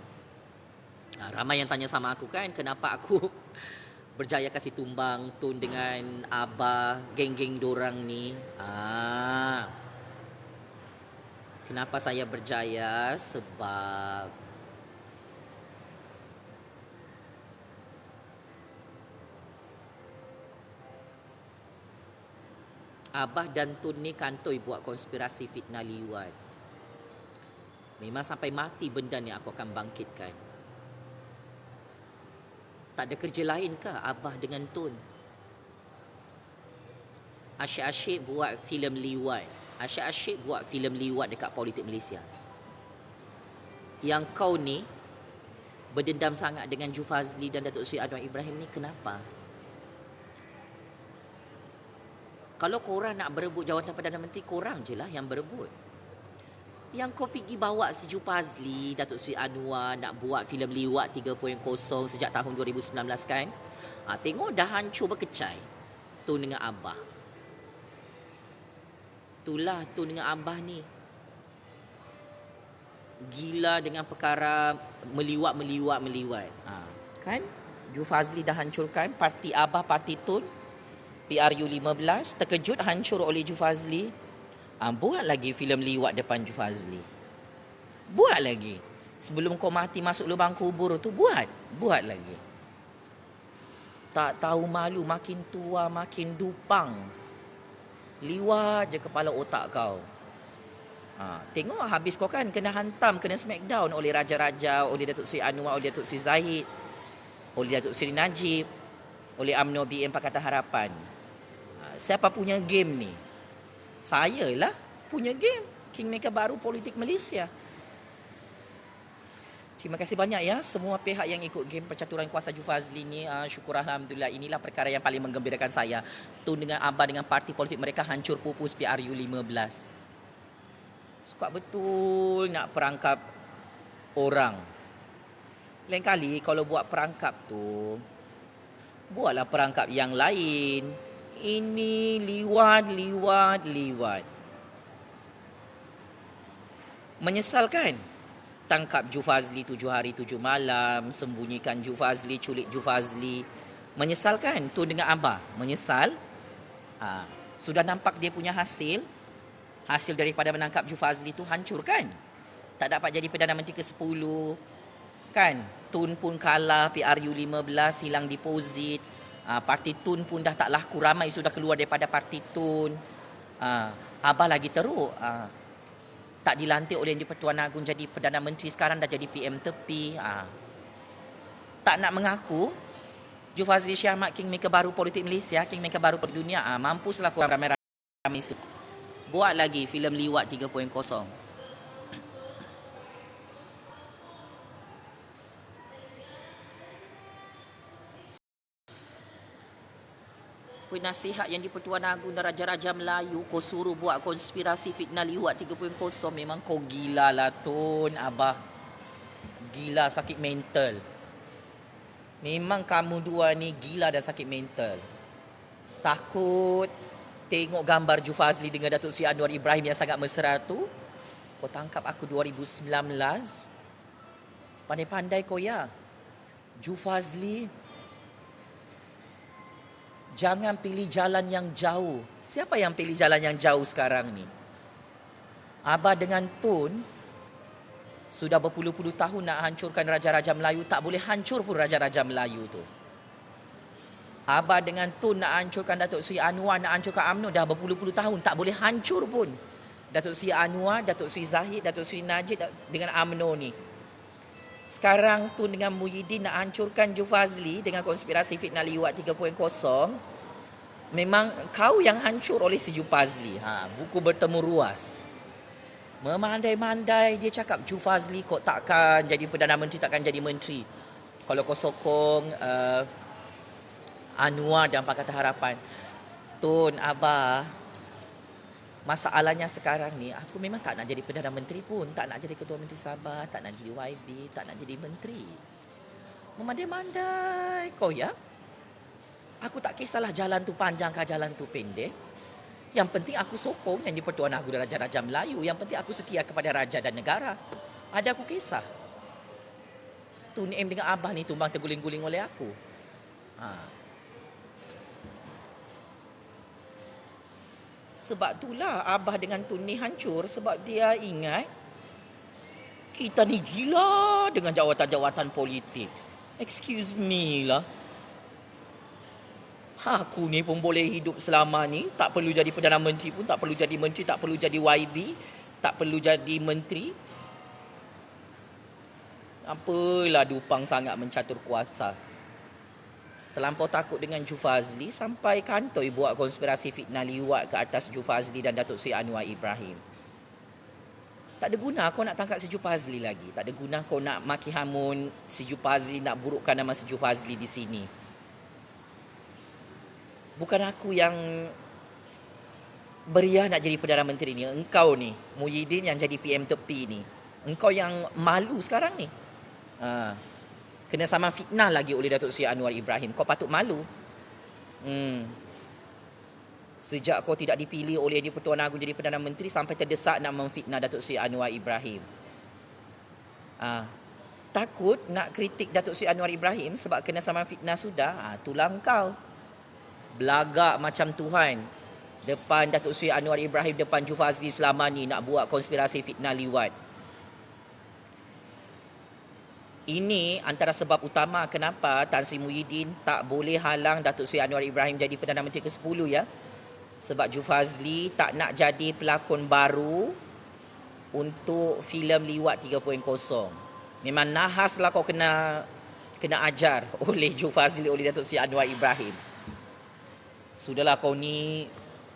Ramai yang tanya sama aku kan, kenapa aku berjaya kasih tumbang Tun dengan Abah, geng-geng dorang ni. Kenapa saya berjaya? Sebab Abah dan Tun ni kantoi buat konspirasi fitnah liwat. Memang sampai mati benda ni aku akan bangkitkan. Tak ada kerja lain ke Abah dengan Tun? Asyik-asyik buat filem liwat. Asyik-asyik buat filem liwat dekat politik Malaysia. Yang kau ni berdendam sangat dengan Ju Fazli dan Datuk Seri Anwar Ibrahim ni kenapa? Kalau korang nak berebut jawatan Perdana Menteri, korang je lah yang berebut. Yang kau pergi bawa si Ju Fazli, Datuk Seri Anwar nak buat filem liwat 3.0 sejak tahun 2019 kan? Tengok dah hancur berkecai. Tun dengan Abah. Itulah Tun dengan Abah ni. Gila dengan perkara meliwat. Kan? Ju Fazli dah hancurkan parti Abah, parti Tun. PRU 15 terkejut hancur oleh Ju Fazli. Buat lagi filem liwat depan Ju Fazli. Buat lagi. Sebelum kau mati masuk lubang kubur tu, buat lagi. Tak tahu malu, makin tua makin dupang. Liwat je kepala otak kau. Tengok habis kau kan kena hantam, kena smackdown oleh raja-raja, oleh Datuk Seri Anwar, oleh Datuk Seri Zahid, oleh Datuk Seri Najib, oleh UMNO BM Pakatan Harapan. Siapa punya game ni? Saya lah punya game. Kingmaker baru politik Malaysia. Terima kasih banyak ya semua pihak yang ikut game percaturan kuasa Ju Fazli ni. Syukur Alhamdulillah, inilah perkara yang paling menggembirakan saya. Tun dengan Abah dengan parti politik mereka hancur pupus PRU 15. Suka betul nak perangkap orang. Lain kali kalau buat perangkap tu, buatlah perangkap yang lain. Ini liwat. Menyesalkan tangkap Ju Fazli 7 hari 7 malam, sembunyikan Ju Fazli, culik Ju Fazli. Menyesalkan Tun dengan Abah. Menyesal. Sudah nampak dia punya hasil. Hasil daripada menangkap Ju Fazli tu hancur kan? Tak dapat jadi Perdana Menteri ke-10. Kan? Tun pun kalah, PRU 15 hilang deposit. Parti Tun pun dah tak laku, ramai sudah keluar daripada parti Tun. Abah lagi teruk. Tak dilantik oleh Di-Pertuan Agong jadi Perdana Menteri, sekarang dah jadi PM tepi. Tak nak mengaku Ju Fazli Shah Ahmad kingmaker baru politik Malaysia, kingmaker baru politik dunia. Mampuslah korang ramai-ramai itu. Buat lagi filem liwat 3.0. Penasihat yang di-Pertuan Agong dan Raja-Raja Melayu, kau suruh buat konspirasi fitnah liwat 3.0. Memang kau gila lah Tun, Abah. Gila, sakit mental. Memang kamu dua ni gila dan sakit mental. Takut tengok gambar Ju Fazli dengan Datuk Seri Anwar Ibrahim yang sangat mesra tu. Kau tangkap aku 2019. Pandai-pandai kau ya. Ju Fazli, jangan pilih jalan yang jauh. Siapa yang pilih jalan yang jauh sekarang ni? Abah dengan Tun sudah berpuluh-puluh tahun nak hancurkan Raja-Raja Melayu. Tak boleh hancur pun Raja-Raja Melayu tu. Abah dengan Tun nak hancurkan Datuk Seri Anwar, nak hancurkan UMNO dah berpuluh-puluh tahun. Tak boleh hancur pun Datuk Seri Anwar, Datuk Seri Zahid, Datuk Seri Najib dengan UMNO ni. Sekarang Tun dengan Muhyiddin nak hancurkan Ju Fazli dengan konspirasi fitnah liwat 3.0. Memang kau yang hancur oleh si Ju Fazli. Buku bertemu ruas. Memandai-mandai dia cakap Ju Fazli kau takkan jadi Perdana Menteri, takkan jadi menteri. Kalau kau sokong Anwar dan Pakatan Harapan. Tun, Abah, masalahnya sekarang ni aku memang tak nak jadi Perdana Menteri pun, tak nak jadi Ketua Menteri Sabah, tak nak jadi YB, tak nak jadi menteri. Memandai-mandai kau ya. Aku tak kisahlah jalan tu panjang ke jalan tu pendek. Yang penting aku sokong yang di-Pertuan Agong dan Raja-Raja Melayu. Yang penting aku setia kepada raja dan negara. Ada aku kisah. Tun M dengan Abah ni tumbang terguling-guling oleh aku. Sebab itulah Abah dengan Tun ni hancur. Sebab dia ingat kita ni gila dengan jawatan-jawatan politik. Excuse me lah. Aku ni pun boleh hidup selama ni, tak perlu jadi Perdana Menteri pun, tak perlu jadi menteri, tak perlu jadi YB, tak perlu jadi menteri. Apalah Dupang sangat mencatur kuasa. Terlampau takut dengan Ju Fazli sampai kantoi buat konspirasi fitnah liwat ke atas Ju Fazli dan Datuk Seri Anwar Ibrahim. Tak ada guna kau nak tangkap si Ju Fazli lagi. Tak ada guna kau nak maki hamun si Ju Fazli, nak burukkan nama si Ju Fazli di sini. Bukan aku yang beriah nak jadi Perdana Menteri ni. Engkau ni, Muhyiddin yang jadi PM tepi ni. Engkau yang malu sekarang ni. Kena saman fitnah lagi oleh Datuk Seri Anwar Ibrahim. Kau patut malu. Sejak kau tidak dipilih oleh Di-Pertuan Agong jadi Perdana Menteri sampai terdesak nak memfitnah Datuk Seri Anwar Ibrahim. Takut nak kritik Datuk Seri Anwar Ibrahim sebab kena saman fitnah sudah. Itulah kau. Belagak macam Tuhan depan Datuk Seri Anwar Ibrahim, depan Ju Fazli selama ni nak buat konspirasi fitnah liwat. Ini antara sebab utama kenapa Tan Sri Muhyiddin tak boleh halang Datuk Seri Anwar Ibrahim jadi Perdana Menteri ke-10 ya. Sebab Ju Fazli tak nak jadi pelakon baru untuk filem Liwat 3.0. Memang nahaslah kau kena ajar oleh Ju Fazli, oleh Datuk Seri Anwar Ibrahim. Sudahlah kau ni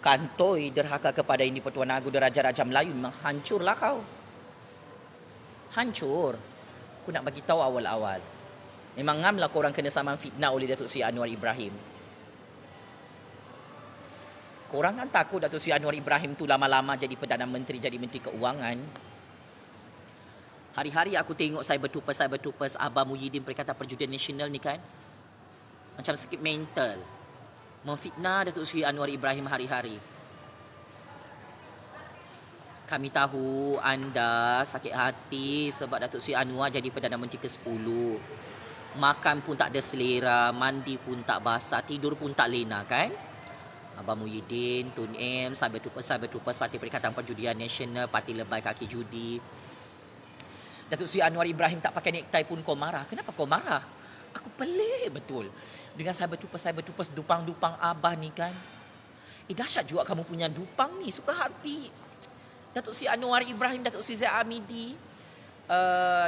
kantoi derhaka kepada Ini Pertuan Agong Diraja Raja Melayu. Memang hancurlah kau. Hancur. Aku nak bagi tahu awal-awal. Memang ngamlah korang kena saman fitnah oleh Datuk Seri Anwar Ibrahim. Korang kan takut Datuk Seri Anwar Ibrahim tu lama-lama jadi Perdana Menteri, jadi Menteri Keuangan. Hari-hari aku tengok saya bertupas Abah Muhyiddin Perikatan Perjudian Nasional ni kan. Macam sikit mental. Memfitnah Datuk Seri Anwar Ibrahim hari-hari. Kami tahu anda sakit hati sebab Datuk Seri Anwar jadi Perdana Menteri ke-10. Makan pun tak ada selera, mandi pun tak basah, tidur pun tak lena kan? Abang Muhyiddin, Tun M, saya bertupas Parti Perikatan Perjudian Nasional, Parti Lebay Kaki Judi. Datuk Seri Anwar Ibrahim tak pakai necktie pun kau marah. Kenapa kau marah? Aku pelik betul. Dengan saya bertupas dupang-dupang abah ni kan. Dahsyat juga kamu punya dupang ni. Suka hati. Datuk Seri Anwar Ibrahim, Datuk Seri Zaid Hamidi,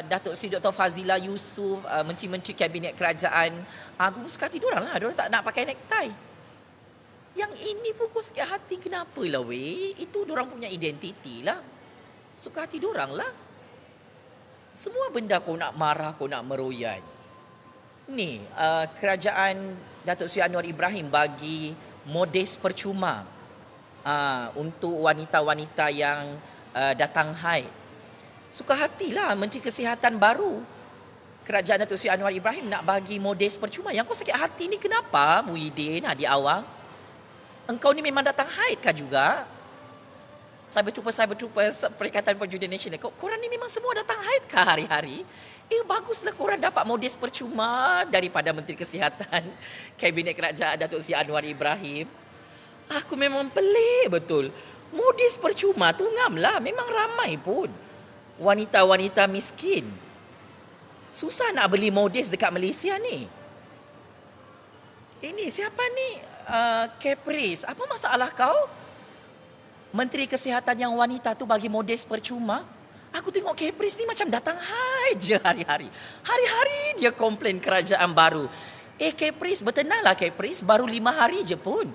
Datuk Seri Dr. Fazila Yusof, menteri-menteri Kabinet Kerajaan Agung, suka hati diorang lah. Diorang tak nak pakai necktie. Yang ini pun kau sakit hati. Kenapa lah weh? Itu diorang punya identiti lah. Suka hati diorang lah. Semua benda kau nak marah, kau nak meroyan. Ni, kerajaan Datuk Seri Anwar Ibrahim bagi modis percuma untuk wanita-wanita yang datang haid. Suka hatilah Menteri Kesihatan baru kerajaan Datuk Seri Anwar Ibrahim nak bagi modis percuma. Yang kau sakit hati ni kenapa, Muhyiddin, Hadi Awang? Engkau ni memang datang haid kah juga? Saya bertupas Perikatan Perjudian Nasional. Korang ni memang semua datang haid kah hari-hari? Baguslah korang dapat modis percuma daripada Menteri Kesihatan Kabinet Kerajaan Datuk Seri Anwar Ibrahim. Aku memang pelik betul. Modis percuma tu ngamlah. Memang ramai pun wanita-wanita miskin. Susah nak beli modis dekat Malaysia ni. Ini siapa ni? Caprice. Apa masalah kau? Menteri Kesihatan yang wanita tu bagi modis percuma. Aku tengok Caprice ni macam datang haid je hari-hari. Hari-hari dia komplain kerajaan baru. Caprice, bertenanglah Caprice. Baru 5 hari je pun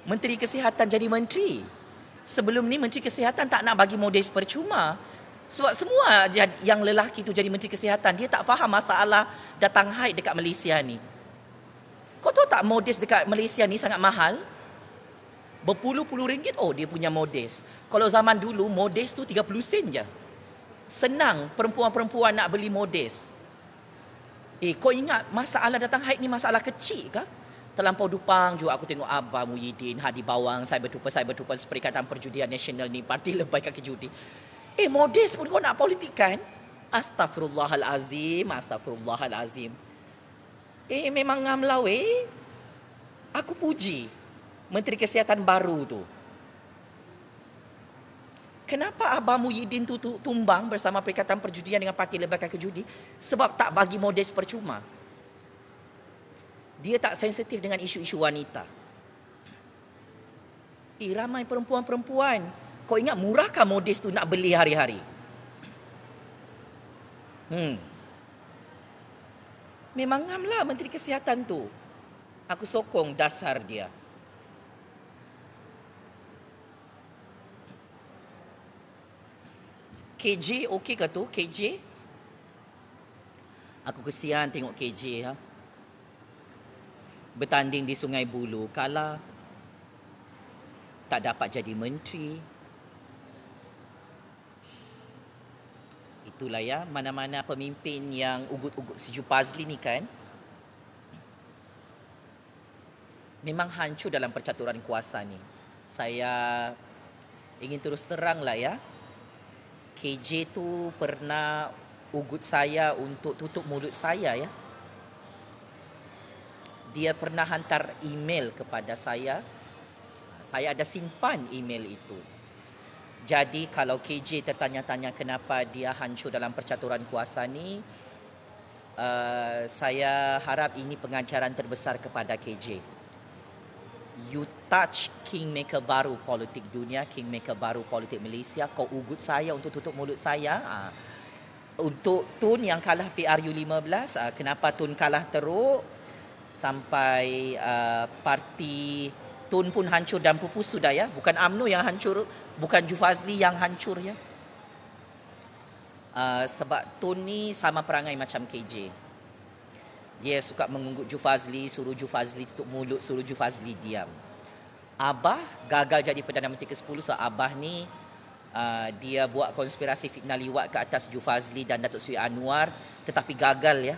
Menteri Kesihatan jadi menteri. Sebelum ni Menteri Kesihatan tak nak bagi modis percuma. Sebab semua yang lelaki tu jadi Menteri Kesihatan, dia tak faham masalah datang haid dekat Malaysia ni. Kau tahu tak modis dekat Malaysia ni sangat mahal? Berpuluh-puluh ringgit, dia punya modis. Kalau zaman dulu, modis tu 30 sen je. Senang perempuan-perempuan nak beli modis. Kau ingat masalah datang haid ni masalah kecil ke? Terlampau dupang juga aku tengok Abah Muhyiddin, Hadi Bawang, saya bertupas Perikatan Perjudian Nasional ni, Parti Lebay Kaki Judi. Modis pun kau nak politikkan? Astaghfirullahalazim. Memang ngamlau Aku puji Menteri Kesihatan baru tu. Kenapa Abah Muhyiddin tu tumbang bersama Perikatan Perjudian dengan Parti Lebay Kaki Judi? Sebab tak bagi modis percuma. Dia tak sensitif dengan isu-isu wanita. Ramai perempuan-perempuan. Kau ingat murahkah modis tu nak beli hari-hari? Memang ngam lah Menteri Kesihatan tu. Aku sokong dasar dia. KJ okey ke tu? KJ? Aku kesian tengok KJ ha. Bertanding di Sungai Buloh, kalah. Tak dapat jadi menteri. Itulah ya, mana-mana pemimpin yang ugut-ugut si Jupazli ni kan, memang hancur dalam percaturan kuasa ni. Saya ingin terus terang lah ya, KJ tu pernah ugut saya untuk tutup mulut saya ya. Dia pernah hantar email kepada saya. Saya ada simpan email itu. Jadi kalau KJ tertanya-tanya kenapa dia hancur dalam percaturan kuasa ni, saya harap ini pengajaran terbesar kepada KJ. You touch kingmaker baru politik dunia, kingmaker baru politik Malaysia, kau ugut saya untuk tutup mulut saya. Untuk Tun yang kalah PRU 15, kenapa Tun kalah teruk sampai parti Tun pun hancur dan pupus sudah ya. Bukan UMNO yang hancur, bukan Jufazli yang hancur ya. Sebab Tun ni sama perangai macam KJ. Dia suka mengunggut Jufazli, suruh Jufazli tutup mulut, suruh Jufazli diam. Abah gagal jadi Perdana Menteri ke-10 sebab Abah ni dia buat konspirasi fitnah liwat ke atas Jufazli dan Datuk Seri Anwar, tetapi gagal ya.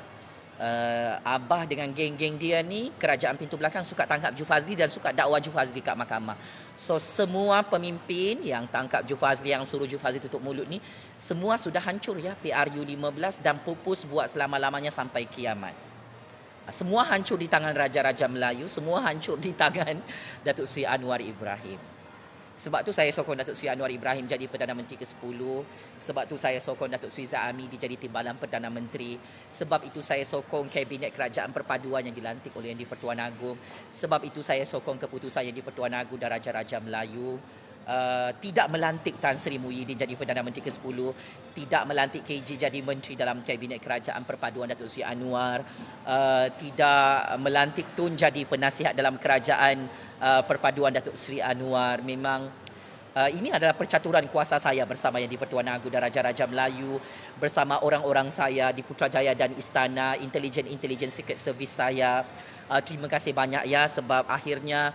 Abah dengan geng-geng dia ni, kerajaan pintu belakang suka tangkap Jufazli dan suka dakwa Jufazli kat mahkamah. So semua pemimpin yang tangkap Jufazli, yang suruh Jufazli tutup mulut ni, semua sudah hancur ya, PRU 15 dan pupus buat selama-lamanya sampai kiamat. Semua hancur di tangan Raja-Raja Melayu, semua hancur di tangan Datuk Seri Anwar Ibrahim. Sebab tu saya sokong Datuk Seri Anwar Ibrahim jadi Perdana Menteri ke-10. Sebab tu saya sokong Datuk Seri Zahid Hamidi jadi Timbalan Perdana Menteri. Sebab itu saya sokong Kabinet Kerajaan Perpaduan yang dilantik oleh Yang di-Pertuan Agong. Sebab itu saya sokong keputusan Yang di-Pertuan Agong dan Raja-Raja Melayu. Tidak melantik Tan Sri Muhyiddin jadi Perdana Menteri ke-10, tidak melantik KJ jadi Menteri dalam Kabinet Kerajaan Perpaduan Datuk Seri Anwar, tidak melantik Tun jadi penasihat dalam Kerajaan Perpaduan Datuk Seri Anwar. Memang ini adalah percaturan kuasa saya bersama Yang di-Pertuan Agong dan Raja-Raja Melayu, bersama orang-orang saya di Putrajaya dan Istana, intelijen Secret Service saya. Terima kasih banyak ya, sebab akhirnya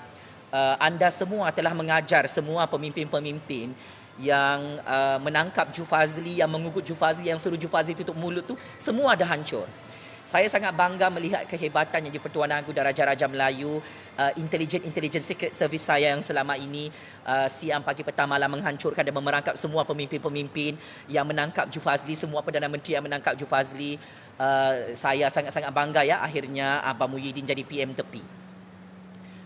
anda semua telah mengajar semua pemimpin-pemimpin yang menangkap Jufazli, yang mengugut Jufazli, yang suruh Jufazli tutup mulut tu, semua dah hancur. Saya sangat bangga melihat kehebatan Yang di-Pertuan Agong dan Raja-Raja Melayu, intelijen Secret Service saya yang selama ini siang, pagi, petang, malam menghancurkan dan memerangkap semua pemimpin-pemimpin yang menangkap Jufazli, semua Perdana Menteri yang menangkap Jufazli. Saya sangat-sangat bangga ya, akhirnya Abang Muhyiddin jadi PM tepi.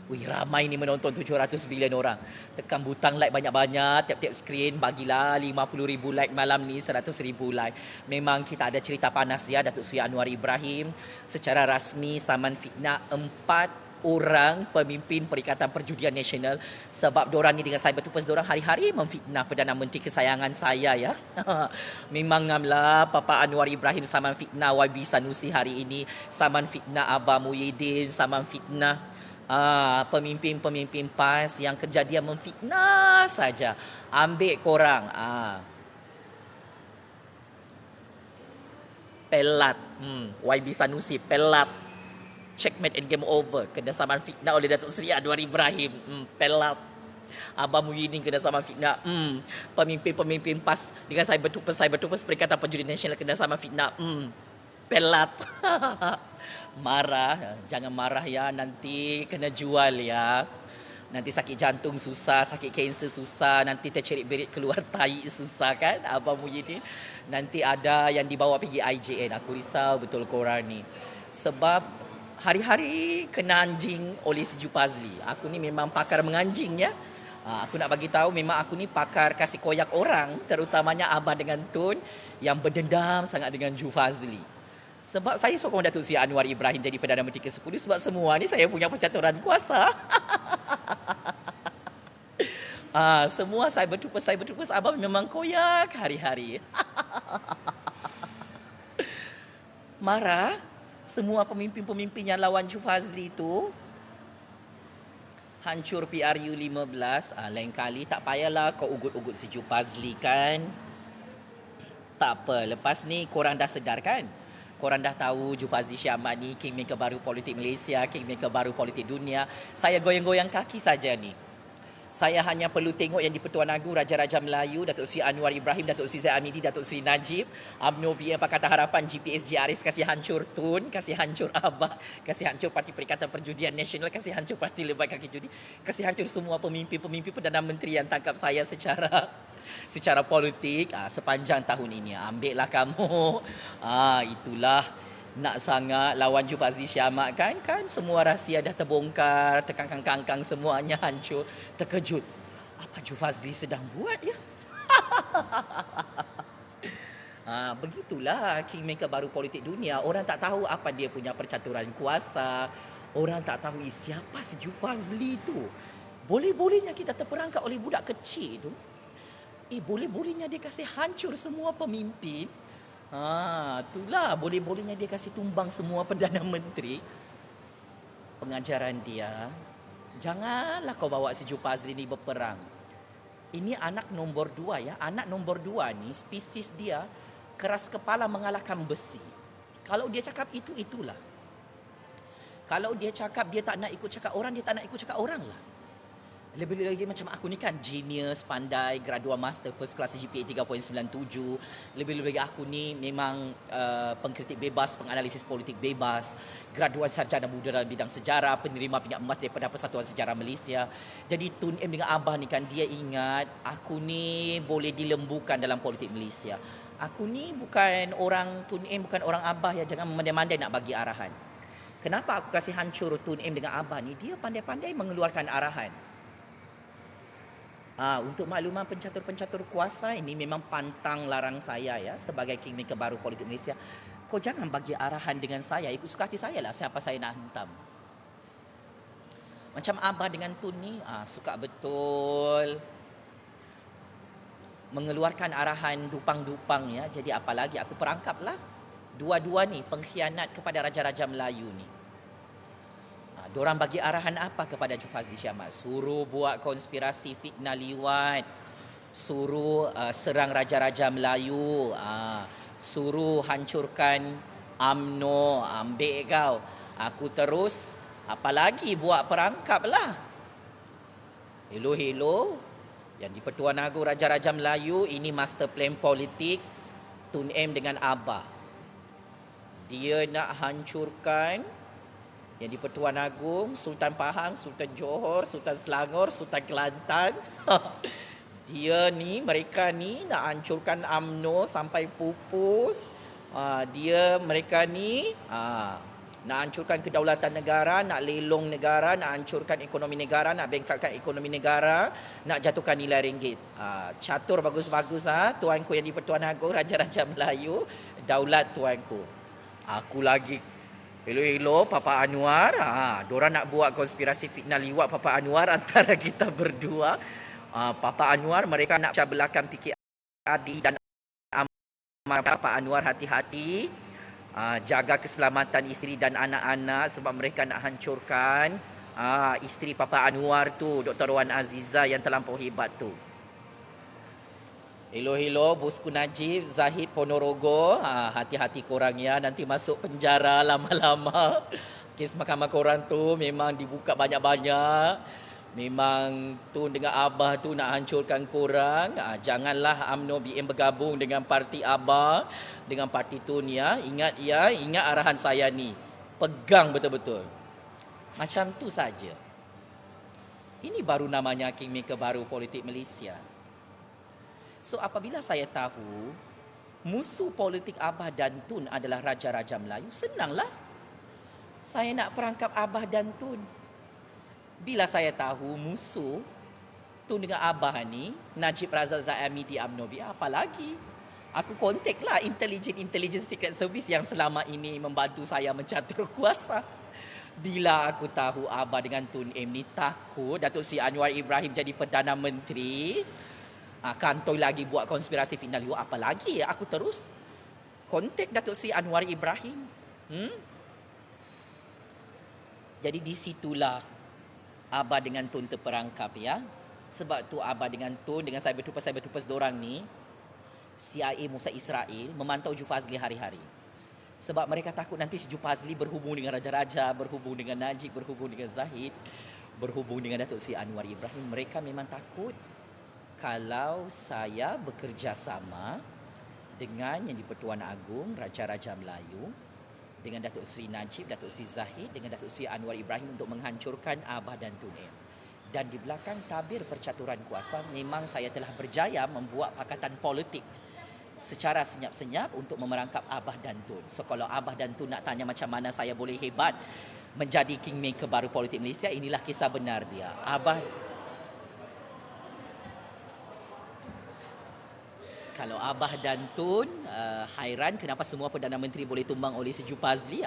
Wih, ramai ni menonton 700 bilion orang. Tekan butang like banyak-banyak, tiap-tiap skrin bagilah 50,000 like malam ni, 100,000 like. Memang kita ada cerita panas ya, Datuk Seri Anwar Ibrahim secara rasmi saman fitnah 4 orang pemimpin Perikatan Perjudian Nasional, sebab diorang ni dengan cyber tupers diorang hari-hari memfitnah Perdana Menteri kesayangan saya ya. Memang ngamlah Papa Anwar Ibrahim saman fitnah YB Sanusi hari ini, saman fitnah Abah Muhyiddin, saman fitnah pemimpin-pemimpin PAS yang kerja dia memfitnah saja. Ambil korang. Pelat. YB Sanusi pelat. Checkmate and game over. Kena saman fitnah oleh Datuk Seri Anwar Ibrahim. Pelat. Abang Muhyiddin kena saman fitnah. Pemimpin-pemimpin PAS dengan cyber tupers Perikatan Perjudian Nasional kena saman fitnah. Pelat. Marah, jangan marah ya, nanti kena jual ya. Nanti sakit jantung susah, sakit kanser susah, nanti tercerit-berit keluar tai susah kan Abang Muhyiddin. Nanti ada yang dibawa pergi IJN. Aku risau betul korang ni. Sebab hari-hari kena anjing oleh si Jufazli. Aku ni memang pakar menganjing ya. Aku nak bagi tahu, memang aku ni pakar kasih koyak orang, terutamanya Abah dengan Tun yang berdendam sangat dengan Jufazli. Sebab saya sokong Datuk Seri Anwar Ibrahim jadi Perdana Menteri ke-10 sebab semua ni saya punya percaturan kuasa. Semua cyber troopers abang memang koyak hari-hari. Marah semua pemimpin-pemimpin yang lawan Ju Fazli tu hancur PRU 15. Lain kali tak payahlah kau ugut-ugut si Ju Fazli kan. Tak apa, lepas ni korang dah sedar kan? Korang dah tahu Ju Fazli Syahmat ni kingmaker baru politik Malaysia, kingmaker baru politik dunia. Saya goyang-goyang kaki saja ni. Saya hanya perlu tengok yang di Pertuan Agong Raja-Raja Melayu, Datuk Seri Anwar Ibrahim, Datuk Seri Zaid Amidi, Datuk Seri Najib, UMNO BN Pakatan Harapan, GPS GRS kasih hancur TUN, kasih hancur ABAH, kasih hancur Parti Perikatan Perjudian Nasional, kasih hancur Parti Lebat Kaki Judi, kasih hancur semua pemimpin-pemimpin Perdana Menteri yang tangkap saya secara politik sepanjang tahun ini. Ambillah kamu. Itulah nak sangat lawan Ju Fazli Syahmat kan semua rahsia dah terbongkar, terkangkang-kangkang semuanya hancur. Terkejut. Apa Ju Fazli sedang buat ya? Begitulah kingmaker baru politik dunia. Orang tak tahu apa dia punya percaturan kuasa. Orang tak tahu siapa si Ju Fazli tu. Boleh-bolehnya kita terperangkap oleh budak kecil tu. Boleh-bolehnya dia kasih hancur semua pemimpin. Itulah boleh-bolehnya dia kasih tumbang semua Perdana Menteri. Pengajaran dia, janganlah kau bawa si Ju Fazli ni berperang. Ini anak nombor 2 ya. Anak nombor 2 ni spesies dia keras kepala mengalahkan besi. Kalau dia cakap itu, itulah. Kalau dia cakap dia tak nak ikut cakap orang, dia tak nak ikut cakap orang lah. Lebih-lebih lagi macam aku ni kan genius, pandai, graduate master first class GPA 3.97. Lebih-lebih lagi aku ni memang pengkritik bebas, penganalisis politik bebas, graduan sarjana muda dalam bidang sejarah, penerima pingat emas daripada Persatuan Sejarah Malaysia. Jadi Tun M dengan Abah ni kan dia ingat aku ni boleh dilembukan dalam politik Malaysia. Aku ni bukan orang Tun M, bukan orang Abah ya, jangan memandai-mandai nak bagi arahan. Kenapa aku kasih hancur Tun M dengan Abah ni? Dia pandai-pandai mengeluarkan arahan. Untuk makluman pencatur-pencatur kuasa ini memang pantang larang saya ya sebagai kingmaker baru politik Malaysia. Kau jangan bagi arahan dengan saya, ikut suka hati saya lah siapa saya nak hentam. Macam Abah dengan Tun ni suka betul mengeluarkan arahan dupang-dupang ya. Jadi apalagi aku perangkap lah dua-dua ni pengkhianat kepada Raja-Raja Melayu ni. Diorang bagi arahan apa kepada Ju Fazli Syahmat? Suruh buat konspirasi fitnah liwat, suruh serang Raja-Raja Melayu, suruh hancurkan UMNO. Ambil kau. Aku terus apalagi buat perangkap lah. Hello. Yang di Pertuan Agong Raja-Raja Melayu ini master plan politik Tun M dengan Abah. Dia nak hancurkan yang di Pertuan Agong, Sultan Pahang, Sultan Johor, Sultan Selangor, Sultan Kelantan. Mereka ni nak hancurkan UMNO sampai pupus. Mereka ni nak hancurkan kedaulatan negara, nak lelong negara, nak hancurkan ekonomi negara, nak bankruptkan ekonomi negara, nak jatuhkan nilai ringgit. Catur bagus-bagus tuanku yang di Pertuan Agong, Raja-Raja Melayu, daulat tuanku. Aku lagi hello Papa Anwar. Diorang nak buat konspirasi fitnah liwat Papa Anwar antara kita berdua. Papa Anwar mereka nak pecah belakang PK Adi dan Amal. Papa Anwar hati-hati. Jaga keselamatan isteri dan anak-anak sebab mereka nak hancurkan isteri Papa Anwar tu, Dr. Wan Aziza yang terlampau hebat tu. Hello bosku Najib, Zahid Ponorogo. Hati-hati korang ya, nanti masuk penjara lama-lama. Kes mahkamah korang tu memang dibuka banyak-banyak. Memang Tun dengan Abah tu nak hancurkan korang. Janganlah UMNO BN bergabung dengan parti Abah, dengan parti Tun ya. Ingat arahan saya ni. Pegang betul-betul. Macam tu saja. Ini baru namanya kingmaker baru politik Malaysia. So apabila saya tahu musuh politik Abah dan Tun adalah Raja-Raja Melayu, senanglah saya nak perangkap Abah dan Tun. Bila saya tahu musuh Tun dengan Abah ni Najib Razak Zaid Amidi UMNO BN, apa lagi? Aku kontak lah intelijen secret service yang selama ini membantu saya mencatur kuasa. Bila aku tahu Abah dengan Tun M ni takut Datuk Seri Anwar Ibrahim jadi Perdana Menteri, kantoi lagi buat konspirasi fitnah liu, apa lagi aku terus kontak Datuk Seri Anwar Ibrahim. Jadi di situlah Abah dengan Tun terperangkap ya. Sebab tu Abah dengan Tun dengan cyber dorang ni, CIA Musa Israel memantau Jufazli hari-hari. Sebab mereka takut nanti si Jufazli berhubung dengan Raja-Raja, berhubung dengan Najib, berhubung dengan Zahid, berhubung dengan Datuk Seri Anwar Ibrahim. Mereka memang takut kalau saya bekerjasama dengan Yang di-Pertuan Agong, Raja-Raja Melayu, dengan Datuk Seri Najib, Datuk Seri Zahid, dengan Datuk Seri Anwar Ibrahim untuk menghancurkan Abah dan Tun M. Dan di belakang tabir percaturan kuasa, memang saya telah berjaya membuat pakatan politik secara senyap-senyap untuk memerangkap Abah dan Tun. So kalau Abah dan Tun nak tanya macam mana saya boleh hebat menjadi kingmaker baru politik Malaysia, inilah kisah benar dia. Kalau Abah dan Tun hairan kenapa semua Perdana Menteri boleh tumbang oleh si Jufazli,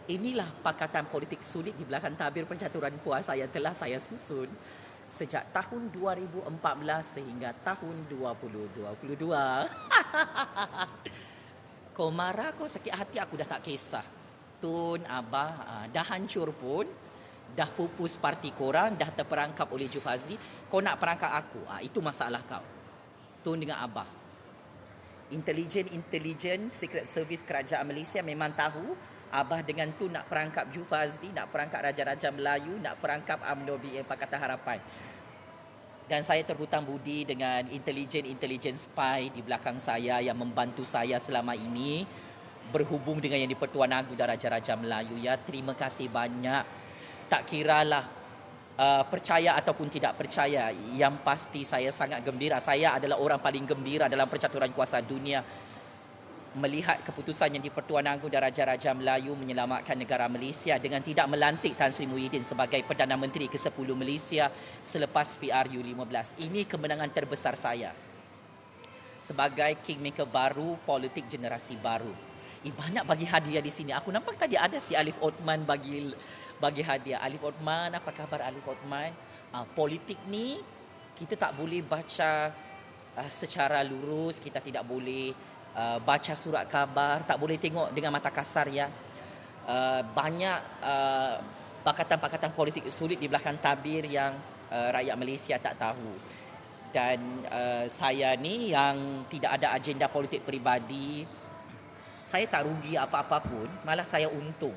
inilah pakatan politik sulit di belakang tabir percaturan kuasa yang telah saya susun sejak tahun 2014 sehingga tahun 2022. Kau marah, kau sakit hati, aku dah tak kisah. Tun, Abah, dah hancur pun, dah pupus parti korang, dah terperangkap oleh Jufazli. Kau nak perangkap aku, itu masalah kau. Tun dengan Abah. Intelijen Secret Service Kerajaan Malaysia memang tahu Abah dengan Tun nak perangkap Jufazli, nak perangkap Raja-Raja Melayu, nak perangkap UMNO BN Pakatan Harapan. Dan saya terhutang budi dengan intelijen spy di belakang saya yang membantu saya selama ini berhubung dengan Yang di-Pertuan Agong dan Raja-Raja Melayu. Ya, terima kasih banyak. Tak kiralah percaya ataupun tidak percaya, yang pasti saya sangat gembira. Saya adalah orang paling gembira dalam percaturan kuasa dunia melihat keputusan Yang di-Pertuan Agong dan Raja-Raja Melayu menyelamatkan negara Malaysia dengan tidak melantik Tan Sri Muhyiddin sebagai Perdana Menteri ke-10 Malaysia selepas PRU 15. Ini kemenangan terbesar saya sebagai kingmaker baru, politik generasi baru. Banyak bagi hadiah di sini. Aku nampak tadi ada si Alif Othman bagi hadiah. Alif Othman, apa khabar Alif Othman? Politik ni kita tak boleh baca secara lurus, kita tidak boleh baca surat khabar, tak boleh tengok dengan mata kasar ya. Banyak pakatan-pakatan politik sulit di belakang tabir yang rakyat Malaysia tak tahu. Dan saya ni yang tidak ada agenda politik peribadi, saya tak rugi apa-apa pun, malah saya untung.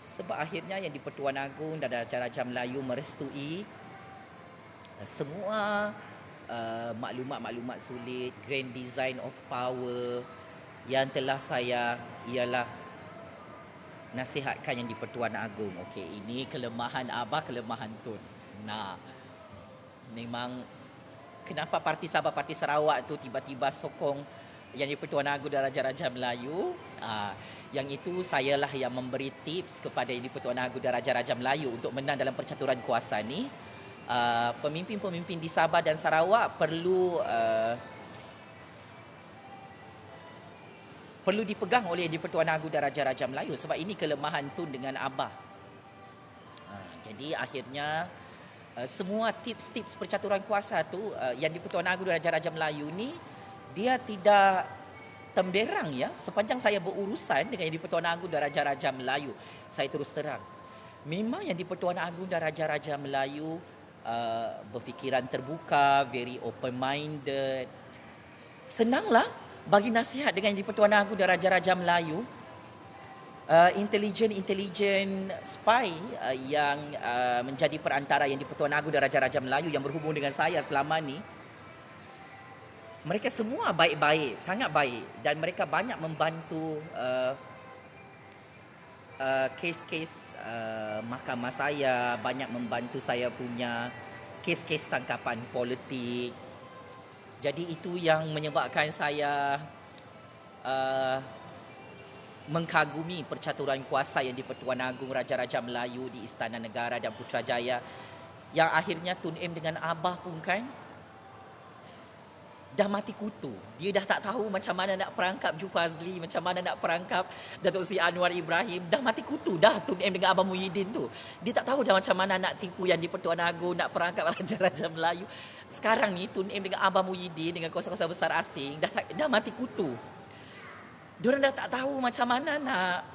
Sebab akhirnya Yang di-Pertuan Agong dan Raja-Raja Melayu merestui semua maklumat-maklumat sulit, grand design of power yang telah saya ialah nasihatkan Yang di-Pertuan Agong. Okey, ini kelemahan Abah, kelemahan Tun. Nah, memang kenapa Parti Sabah, Parti Sarawak tu tiba-tiba sokong Yang di-Pertuan Agong dan Raja-Raja Melayu? Yang itu sayalah yang memberi tips kepada Yang di-Pertuan Agong dan Raja-Raja Melayu untuk menang dalam percaturan kuasa ni. Pemimpin-pemimpin di Sabah dan Sarawak perlu dipegang oleh Yang di-Pertuan Agong dan Raja-Raja Melayu, sebab ini kelemahan Tun dengan Abah. Jadi akhirnya semua tips-tips percaturan kuasa tu Yang di-Pertuan Agong dan Raja-Raja Melayu ni dia tidak temberang ya. Sepanjang saya berurusan dengan Yang di-Pertuan Agong dan Raja-Raja Melayu, saya terus terang, memang Yang di-Pertuan Agong dan Raja-Raja Melayu berfikiran terbuka, very open-minded. Senanglah bagi nasihat dengan Yang di-Pertuan Agong dan Raja-Raja Melayu. Intelijen spy yang menjadi perantara Yang di-Pertuan Agong dan Raja-Raja Melayu yang berhubung dengan saya selama ni, mereka semua baik-baik, sangat baik, dan mereka banyak membantu kes-kes mahkamah saya, banyak membantu saya punya kes-kes tangkapan politik. Jadi itu yang menyebabkan saya mengkagumi percaturan kuasa Yang di-Pertuan Agong Raja-Raja Melayu di Istana Negara dan Putrajaya, yang akhirnya Tun M dengan Abah pun kan dah mati kutu. Dia dah tak tahu macam mana nak perangkap Ju Fazli, macam mana nak perangkap Datuk Seri Anwar Ibrahim. Dah mati kutu dah Tun M dengan Abang Muhyiddin tu. Dia tak tahu dah macam mana nak tipu Yang di-Pertuan Agong, nak perangkap Raja-Raja Melayu. Sekarang ni Tun M dengan Abang Muhyiddin, dengan kuasa-kuasa besar asing, dah mati kutu. Diorang dah tak tahu macam mana nak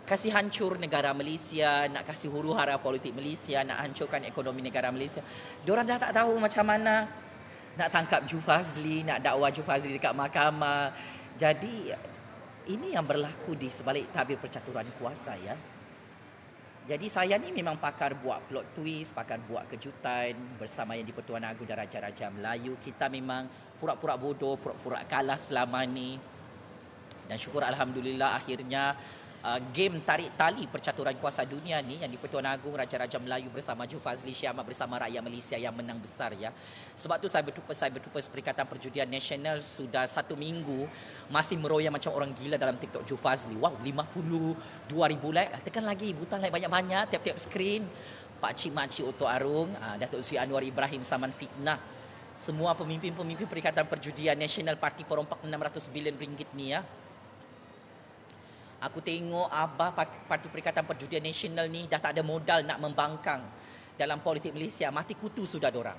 kasih hancur negara Malaysia, nak kasih huru-hara politik Malaysia, nak hancurkan ekonomi negara Malaysia. Diorang dah tak tahu macam mana nak tangkap Ju Fazli, nak dakwa Ju Fazli dekat mahkamah. Jadi ini yang berlaku di sebalik tabir percaturan kuasa ya. Jadi saya ni memang pakar buat plot twist, pakar buat kejutan bersama Yang di-Pertuan Agong dan Raja-Raja Melayu. Kita memang pura-pura bodoh, pura-pura kalah selama ni. Dan syukur alhamdulillah akhirnya game tarik tali percaturan kuasa dunia ni Yang di-Pertuan Agong, Raja-Raja Melayu bersama Ju Fazli Syahmat bersama rakyat Malaysia yang menang besar ya. Sebab tu saya bertupas Perikatan Perjudian Nasional sudah 1 minggu masih meroyak macam orang gila dalam TikTok Ju Fazli. Wow, 52,000 like. Tekan lagi butang like banyak-banyak tiap-tiap skrin. Pak Cik Makcik Oto Arung, Datuk Seri Anwar Ibrahim Saman Fitnah. Semua pemimpin-pemimpin Perikatan Perjudian Nasional parti perompak 600 bilion ringgit ni ya. Aku tengok Abah Parti Perikatan Perjudian Nasional ni dah tak ada modal nak membangkang dalam politik Malaysia. Mati kutu sudah dorang.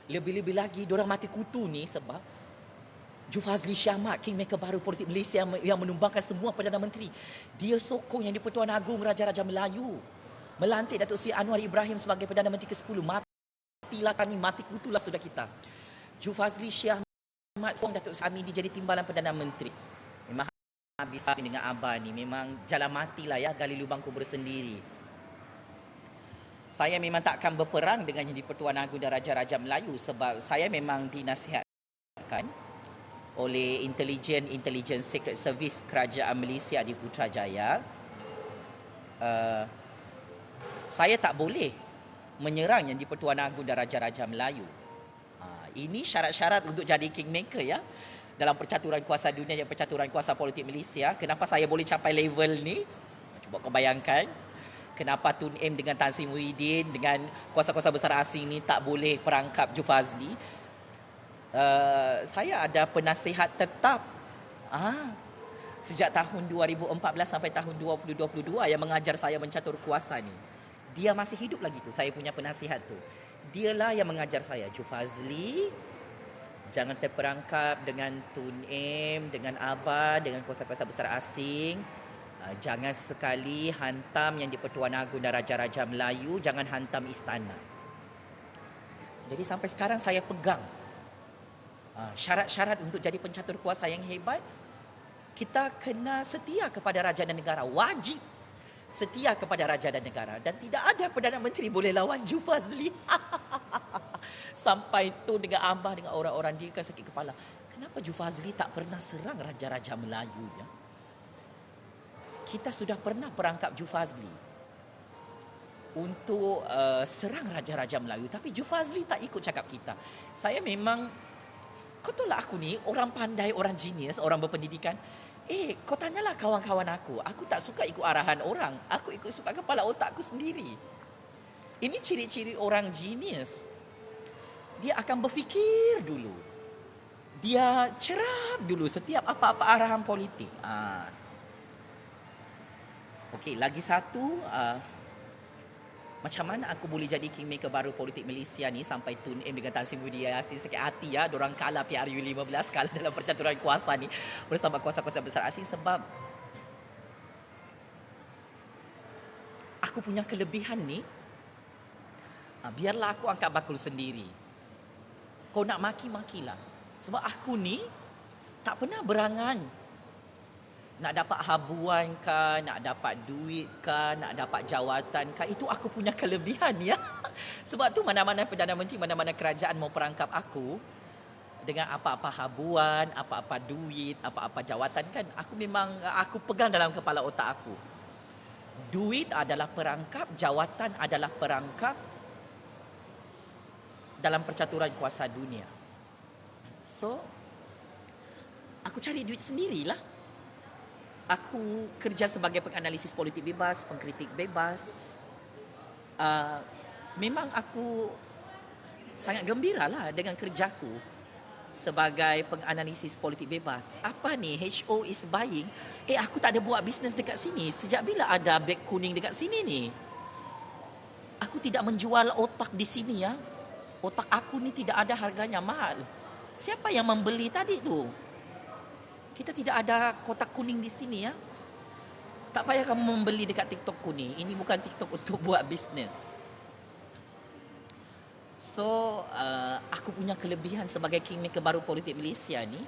Lebih-lebih lagi dorang mati kutu ni sebab Ju Fazli Syahmat, kingmaker baru politik Malaysia yang menumbangkan semua Perdana Menteri. Dia sokong Yang di-Pertuan Agong, Raja-Raja Melayu. Melantik Datuk Seri Anwar Ibrahim sebagai Perdana Menteri ke-10. Matilah kami, mati kutulah sudah kita. Ju Fazli Syahmat sokong Datuk Seri Amin jadi timbalan Perdana Menteri. Memang habis dengan Abah ni memang jalan matilah ya, gali lubang kubur sendiri. Saya memang takkan berperang dengan Yang di-Pertuan Agong dan Raja-Raja Melayu sebab saya memang dinasihatkan oleh Intelligence Secret Service Kerajaan Malaysia di Putrajaya. Saya tak boleh menyerang Yang di-Pertuan Agong dan Raja-Raja Melayu. Ini syarat-syarat untuk jadi kingmaker ya. Dalam percaturan kuasa dunia dan percaturan kuasa politik Malaysia. Kenapa saya boleh capai level ni? Cuba kau bayangkan. Kenapa Tun M dengan Tan Sri Muhyiddin dengan kuasa-kuasa besar asing ni tak boleh perangkap Ju Fazli? Saya ada penasihat tetap sejak tahun 2014 sampai tahun 2022 yang mengajar saya mencatur kuasa ni. Dia masih hidup lagi tu, saya punya penasihat tu. Dialah yang mengajar saya, Ju Fazli, jangan terperangkap dengan Tun M, dengan Abah, dengan kuasa-kuasa besar asing. Jangan sesekali hantam Yang di-Pertuan Agong dan Raja-Raja Melayu. Jangan hantam istana. Jadi sampai sekarang saya pegang syarat-syarat untuk jadi pencatur kuasa yang hebat. Kita kena setia kepada Raja dan Negara. Wajib setia kepada Raja dan Negara. Dan tidak ada Perdana Menteri boleh lawan Ju Fazli. Sampai tu dengan Abah, dengan orang-orang dia kan sakit kepala. Kenapa Ju Fazli tak pernah serang Raja-Raja Melayu ya? Kita sudah pernah perangkap Ju Fazli untuk serang Raja-Raja Melayu. Tapi Ju Fazli tak ikut cakap kita. Saya memang, kau tahu lah aku ni orang pandai, orang genius, orang berpendidikan. Kau tanyalah kawan-kawan aku. Aku tak suka ikut arahan orang. Aku ikut suka kepala otakku sendiri. Ini ciri-ciri orang genius. Dia akan berfikir dulu. Dia cerap dulu setiap apa-apa arahan politik. Okey, lagi satu. Macam mana aku boleh jadi kingmaker baru politik Malaysia ni sampai Tun M dengan Tan Sri Muhyiddin Yassin sakit hati ya. Diorang kalah PRU15, kalah dalam percaturan kuasa ni bersama kuasa-kuasa besar asing sebab aku punya kelebihan ni. Biarlah aku angkat bakul sendiri. Kau nak maki-makilah. Sebab aku ni tak pernah berangan nak dapat habuan kah, nak dapat duit kah, nak dapat jawatan kah. Itu aku punya kelebihan ya. Sebab tu mana-mana Perdana Menteri, mana-mana kerajaan mau perangkap aku dengan apa-apa habuan, apa-apa duit, apa-apa jawatan kan, aku pegang dalam kepala otak aku. Duit adalah perangkap, jawatan adalah perangkap dalam percaturan kuasa dunia. So, aku cari duit sendirilah. Aku kerja sebagai penganalisis politik bebas, pengkritik bebas. Memang aku sangat gembira lah dengan kerjaku. sebagai penganalisis politik bebas. Apa ni HO is buying? Aku tak ada buat bisnes dekat sini. Sejak bila ada beg kuning dekat sini ni? Aku tidak menjual otak di sini ya. Otak aku ni tidak ada harganya mahal. Siapa yang membeli tadi tu? Kita tidak ada kotak kuning di sini ya. Tak payah kamu membeli dekat TikTok kuning. Ini bukan TikTok untuk buat bisnes. So, aku punya kelebihan sebagai kingmaker baru politik Malaysia ni,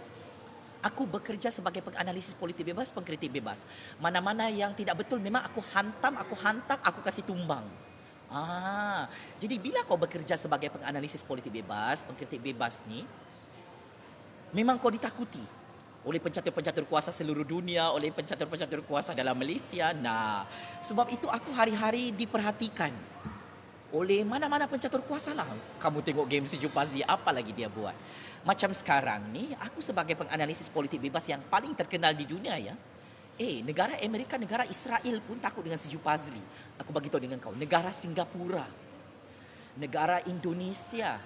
aku bekerja sebagai penganalisis politik bebas, pengkritik bebas. Mana-mana yang tidak betul memang aku hantam, aku hantak, aku kasih tumbang. Jadi bila kau bekerja sebagai penganalisis politik bebas, pengkritik bebas ni, memang kau ditakuti oleh pencatur-pencatur kuasa seluruh dunia, oleh pencatur-pencatur kuasa dalam Malaysia. Nah, sebab itu aku hari-hari diperhatikan oleh mana-mana pencatur kuasa lah. Kamu tengok game si Jupazli, apa lagi dia buat. Macam sekarang ni, aku sebagai penganalisis politik bebas yang paling terkenal di dunia ya. Negara Amerika, negara Israel pun takut dengan si Jupazli. Aku bagi tahu dengan kau, negara Singapura, negara Indonesia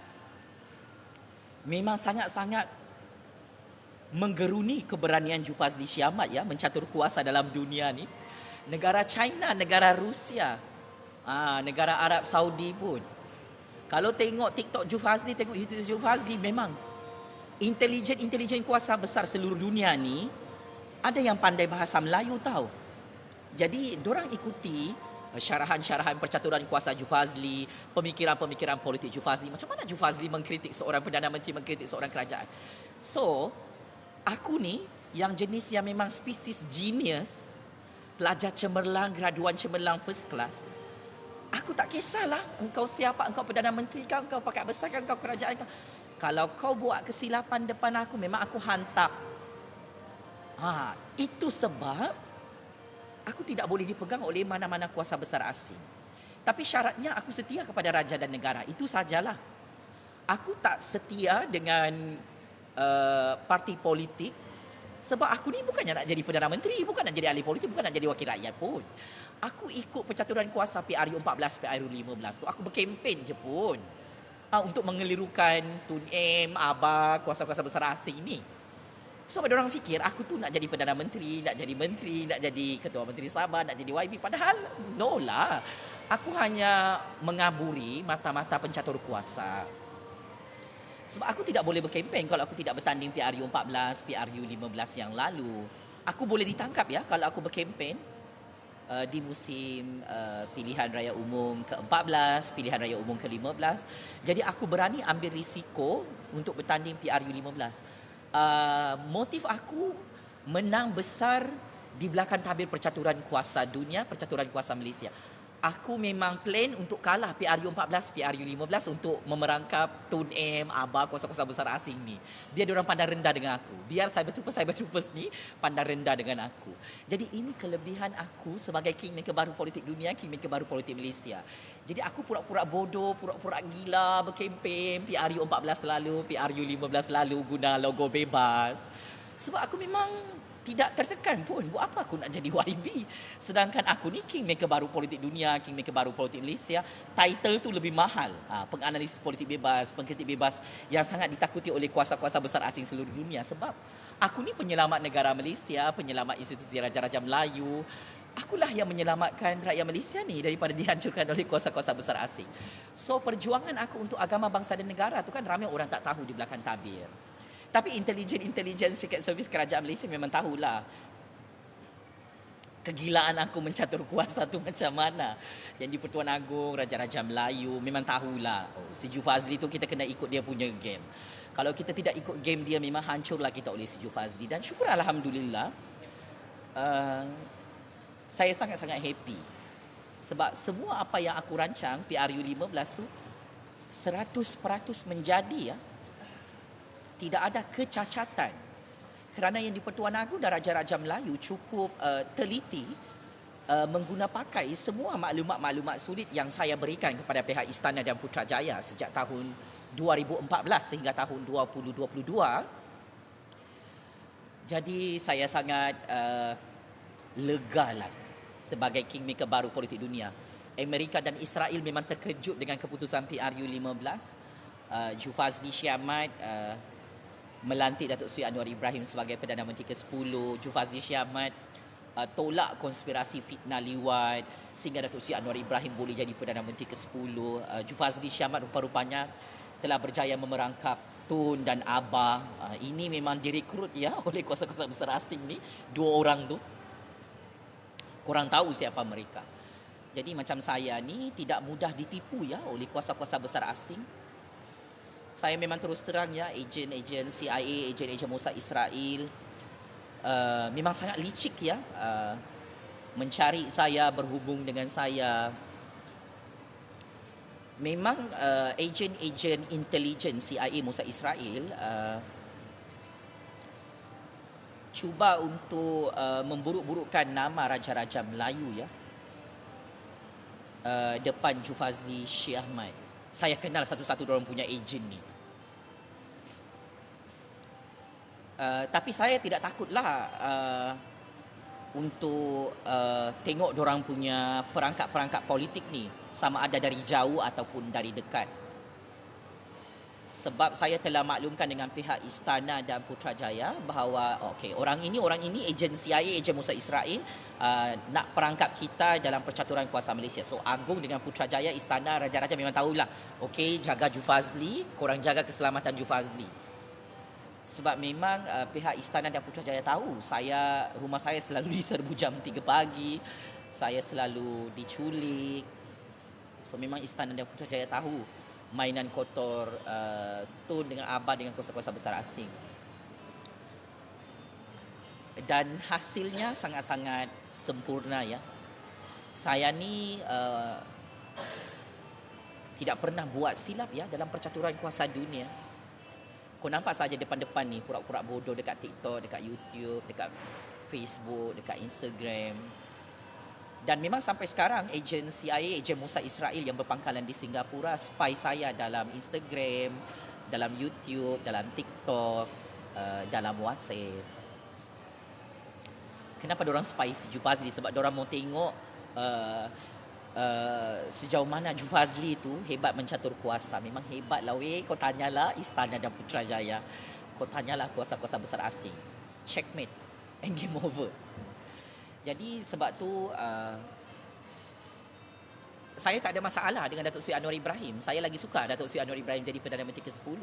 memang sangat-sangat menggeruni keberanian Jupazli Syamat ya, mencatur kuasa dalam dunia ni. Negara China, negara Rusia, negara Arab Saudi pun. Kalau tengok TikTok Jupazli, tengok YouTube Jupazli, memang intelijen kuasa besar seluruh dunia ni ada yang pandai bahasa Melayu tahu. Jadi dorang ikuti syarahan-syarahan percaturan kuasa Jupazli, pemikiran-pemikiran politik Jupazli. Macam mana Jupazli mengkritik seorang Perdana Menteri, mengkritik seorang kerajaan. So, aku ni yang jenis yang memang spesies genius, pelajar cemerlang, graduan cemerlang first class. Aku tak kisahlah engkau siapa, engkau Perdana Menteri kau, engkau pakat besar kau, engkau kerajaan kau. Kalau kau buat kesilapan depan aku, memang aku hantar. Itu sebab aku tidak boleh dipegang oleh mana-mana kuasa besar asing. Tapi syaratnya aku setia kepada raja dan negara. Itu sajalah. Aku tak setia dengan parti politik. Sebab aku ni bukannya nak jadi Perdana Menteri, bukan nak jadi ahli politik, bukan nak jadi wakil rakyat pun. Aku ikut percaturan kuasa PRU 14, PRU 15 tu. Aku berkempen je pun. Untuk mengelirukan Tun M, Abah, kuasa-kuasa besar asing ni. Sebab orang fikir aku tu nak jadi Perdana Menteri, nak jadi Menteri, nak jadi Ketua Menteri Sabah, nak jadi YB. Padahal, no lah. Aku hanya mengaburi mata-mata pencatur kuasa. Sebab aku tidak boleh berkempen kalau aku tidak bertanding PRU 14, PRU 15 yang lalu. Aku boleh ditangkap ya kalau aku berkempen di musim pilihan raya umum ke-14, pilihan raya umum ke-15. Jadi aku berani ambil risiko untuk bertanding PRU 15. Motif aku menang besar di belakang tabir percaturan kuasa dunia, percaturan kuasa Malaysia. Aku memang plan untuk kalah PRU 14, PRU 15 untuk memerangkap Tun M, Abah, kuasa-kuasa besar asing ni. Biar diorang pandang rendah dengan aku. Biar cyber-troopers ni pandang rendah dengan aku. Jadi ini kelebihan aku sebagai kingmaker baru politik dunia, kingmaker baru politik Malaysia. Jadi aku pura-pura bodoh, pura-pura gila berkempen PRU 14 lalu, PRU 15 lalu guna logo bebas. Sebab aku memang tidak tertekan pun. Buat apa aku nak jadi YB? Sedangkan aku ni kingmaker baru politik dunia, kingmaker baru politik Malaysia. Title tu lebih mahal. Penganalisis politik bebas, pengkritik bebas yang sangat ditakuti oleh kuasa-kuasa besar asing seluruh dunia. Sebab aku ni penyelamat negara Malaysia, penyelamat institusi Raja-Raja Melayu. Akulah yang menyelamatkan rakyat Malaysia ni daripada dihancurkan oleh kuasa-kuasa besar asing. So perjuangan aku untuk agama, bangsa dan negara tu kan ramai orang tak tahu di belakang tabir. Tapi intelijen Secret Service Kerajaan Malaysia memang tahulah kegilaan aku mencatur kuasa tu macam mana. Yang di Pertuan Agong, Raja-Raja Melayu memang tahulah. Si Jupazli tu kita kena ikut dia punya game. Kalau kita tidak ikut game dia, memang hancurlah kita oleh si Jupazli. Dan syukur Alhamdulillah, saya sangat-sangat happy. Sebab semua apa yang aku rancang PRU 15 tu 100% menjadi ya. Tidak ada kecacatan. Kerana yang di Pertuan Agong dan Raja-Raja Melayu cukup teliti mengguna pakai semua maklumat-maklumat sulit yang saya berikan kepada pihak Istana dan Putrajaya sejak tahun 2014 sehingga tahun 2022. Jadi saya sangat lega lah sebagai kingmaker baru politik dunia. Amerika dan Israel memang terkejut dengan keputusan PRU 15. Jupazli Syamat melantik Datuk Seri Anwar Ibrahim sebagai Perdana Menteri ke-10, Jufazli Syahmat tolak konspirasi fitnah liwat sehingga Datuk Seri Anwar Ibrahim boleh jadi Perdana Menteri ke-10. Jufazli Syahmat rupa-rupanya telah berjaya memerangkap Tun dan Abah. Ini memang direkrut ya oleh kuasa-kuasa besar asing ni, dua orang tu. Korang tahu siapa mereka. Jadi macam saya ni tidak mudah ditipu ya oleh kuasa-kuasa besar asing. Saya memang terus terang ya, ejen-ejen CIA, ejen-ejen Mossad Israel memang sangat licik ya, mencari saya, berhubung dengan saya. Memang ejen-ejen intelijen CIA Mossad Israel cuba untuk memburuk-burukkan nama Raja-Raja Melayu ya, depan Jufazli Syahmat. Saya kenal satu-satu orang punya ejen ni. Tapi saya tidak takutlah untuk tengok orang punya perangkap-perangkap politik ni, sama ada dari jauh ataupun dari dekat. Sebab saya telah maklumkan dengan pihak Istana dan Putrajaya bahawa orang ini ejen CIA, ejen Mossad Israel nak perangkap kita dalam percaturan kuasa Malaysia. So Agung dengan Putrajaya, Istana, Raja-Raja memang tahulah, jaga Jufazli, korang jaga keselamatan Jufazli. Sebab memang pihak Istana dan Putrajaya tahu rumah saya selalu diserbu jam 3 pagi, saya selalu diculik. So memang Istana dan Putrajaya tahu mainan kotor Tun dengan Abah dengan kuasa-kuasa besar asing. Dan hasilnya sangat-sangat sempurna ya. Saya ni tidak pernah buat silap ya dalam percaturan kuasa dunia. Kau nampak saja depan-depan ni pura-pura bodoh dekat TikTok, dekat YouTube, dekat Facebook, dekat Instagram. Dan memang sampai sekarang ejen CIA, ejen Mossad Israel yang berpangkalan di Singapura spy saya dalam Instagram, dalam YouTube, dalam TikTok, dalam WhatsApp. Kenapa diorang spy si Jufazli? Sebab diorang mau tengok sejauh mana Jufazli tu hebat mencatur kuasa. Memang hebat lah weh. Kau tanyalah Istana dan Putrajaya, kau tanyalah kuasa-kuasa besar asing. Checkmate and game over. Jadi sebab tu saya tak ada masalah dengan Datuk Seri Anwar Ibrahim. Saya lagi suka Datuk Seri Anwar Ibrahim jadi Perdana Menteri ke-10.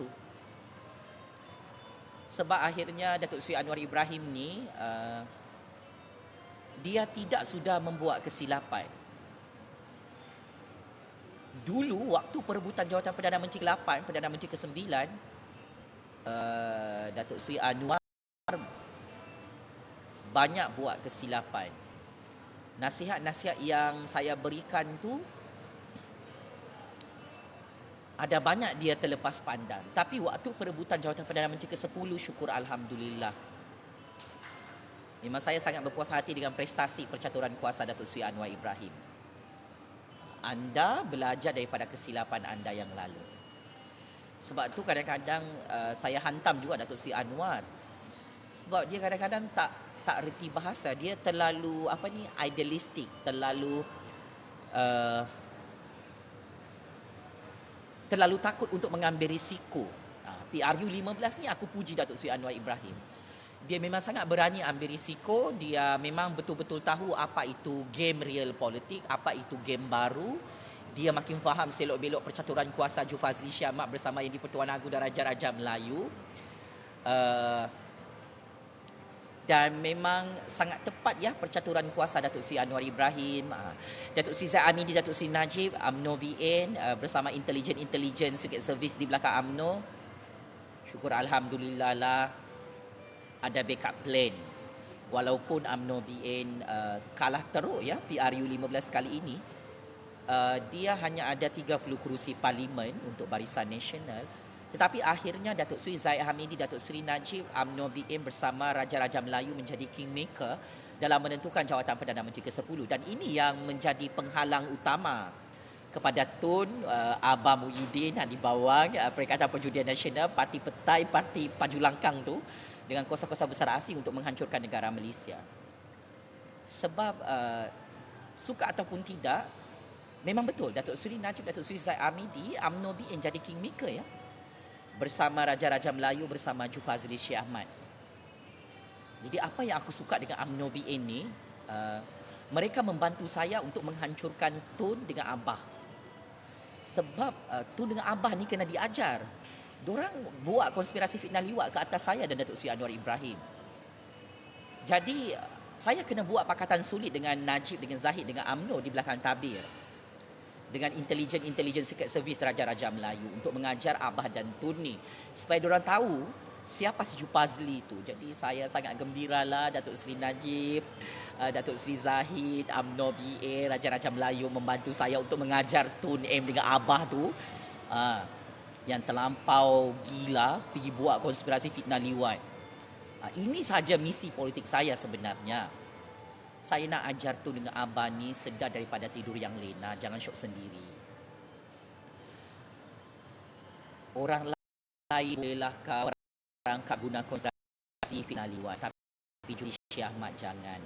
Sebab akhirnya Datuk Seri Anwar Ibrahim ni dia tidak sudah membuat kesilapan. Dulu waktu perebutan jawatan Perdana Menteri ke-8, Perdana Menteri ke-9, Datuk Seri Anwar banyak buat kesilapan. Nasihat-nasihat yang saya berikan tu ada banyak dia terlepas pandang. Tapi waktu perebutan jawatan Perdana Menteri ke-10, syukur Alhamdulillah. Memang saya sangat berpuas hati dengan prestasi percaturan kuasa Datuk Seri Anwar Ibrahim. Anda belajar daripada kesilapan anda yang lalu. Sebab tu kadang-kadang saya hantam juga Datuk Seri Anwar. Sebab dia kadang-kadang tak reti bahasa, dia terlalu idealistik, terlalu takut untuk mengambil risiko. PRU 15 ni aku puji Datuk Seri Anwar Ibrahim. Dia memang sangat berani ambil risiko, dia memang betul-betul tahu apa itu game real politik, apa itu game baru. Dia makin faham selok-belok percaturan kuasa Jufazli Syahmat bersama Yang di-Pertuan Agong dan Raja-Raja Melayu. Dan memang sangat tepat ya percaturan kuasa Datuk Seri Anwar Ibrahim, Datuk Seri Zaid Amidi, Datuk Seri Najib, UMNO BN bersama intelijen Secret Service di belakang UMNO. Syukur Alhamdulillah lah ada backup plan. Walaupun UMNO BN kalah teruk ya PRU 15 kali ini, dia hanya ada 30 kerusi parlimen untuk Barisan Nasional. Tetapi akhirnya Datuk Seri Zaid Hamidi, Datuk Seri Najib, UMNO BN bersama Raja-Raja Melayu menjadi kingmaker dalam menentukan jawatan Perdana Menteri ke-10. Dan ini yang menjadi penghalang utama kepada Tun Abah Muhyiddin di bawah Perikatan Perjudian Nasional, Parti Petai, Parti Pajulangkang tu, dengan kuasa-kuasa besar asing untuk menghancurkan negara Malaysia. Sebab suka ataupun tidak, memang betul Datuk Seri Najib, Datuk Seri Zaid Amidi, UMNO BN jadi kingmaker ya. bersama Raja-Raja Melayu bersama Ju Fazli Syekh Ahmad. Jadi apa yang aku suka dengan UMNO BN ni, mereka membantu saya untuk menghancurkan Tun dengan Abah. Sebab Tun dengan Abah ni kena diajar. Diorang buat konspirasi fitnah liwat ke atas saya dan Datuk Seri Anwar Ibrahim. Jadi saya kena buat pakatan sulit dengan Najib, dengan Zahid, dengan UMNO di belakang tabir. Dengan intelijen Secret Service Raja-Raja Melayu untuk mengajar Abah dan Tun ni. Supaya diorang tahu siapa si Ju Fazli tu. Jadi saya sangat gembiralah Datuk Seri Najib, Datuk Seri Zahid, UMNO BA, Raja-Raja Melayu membantu saya untuk mengajar Tun M dengan Abah tu. Yang terlampau gila pergi buat konspirasi fitnah liwat. Ini saja misi politik saya sebenarnya. Saya nak ajar Tun dengan Abah ni sedar daripada tidur yang lena, jangan syok sendiri. Orang lain bolehlah kau rangkap guna konspirasi fitnah liwat, tapi Ju Syekh Ahmad jangan.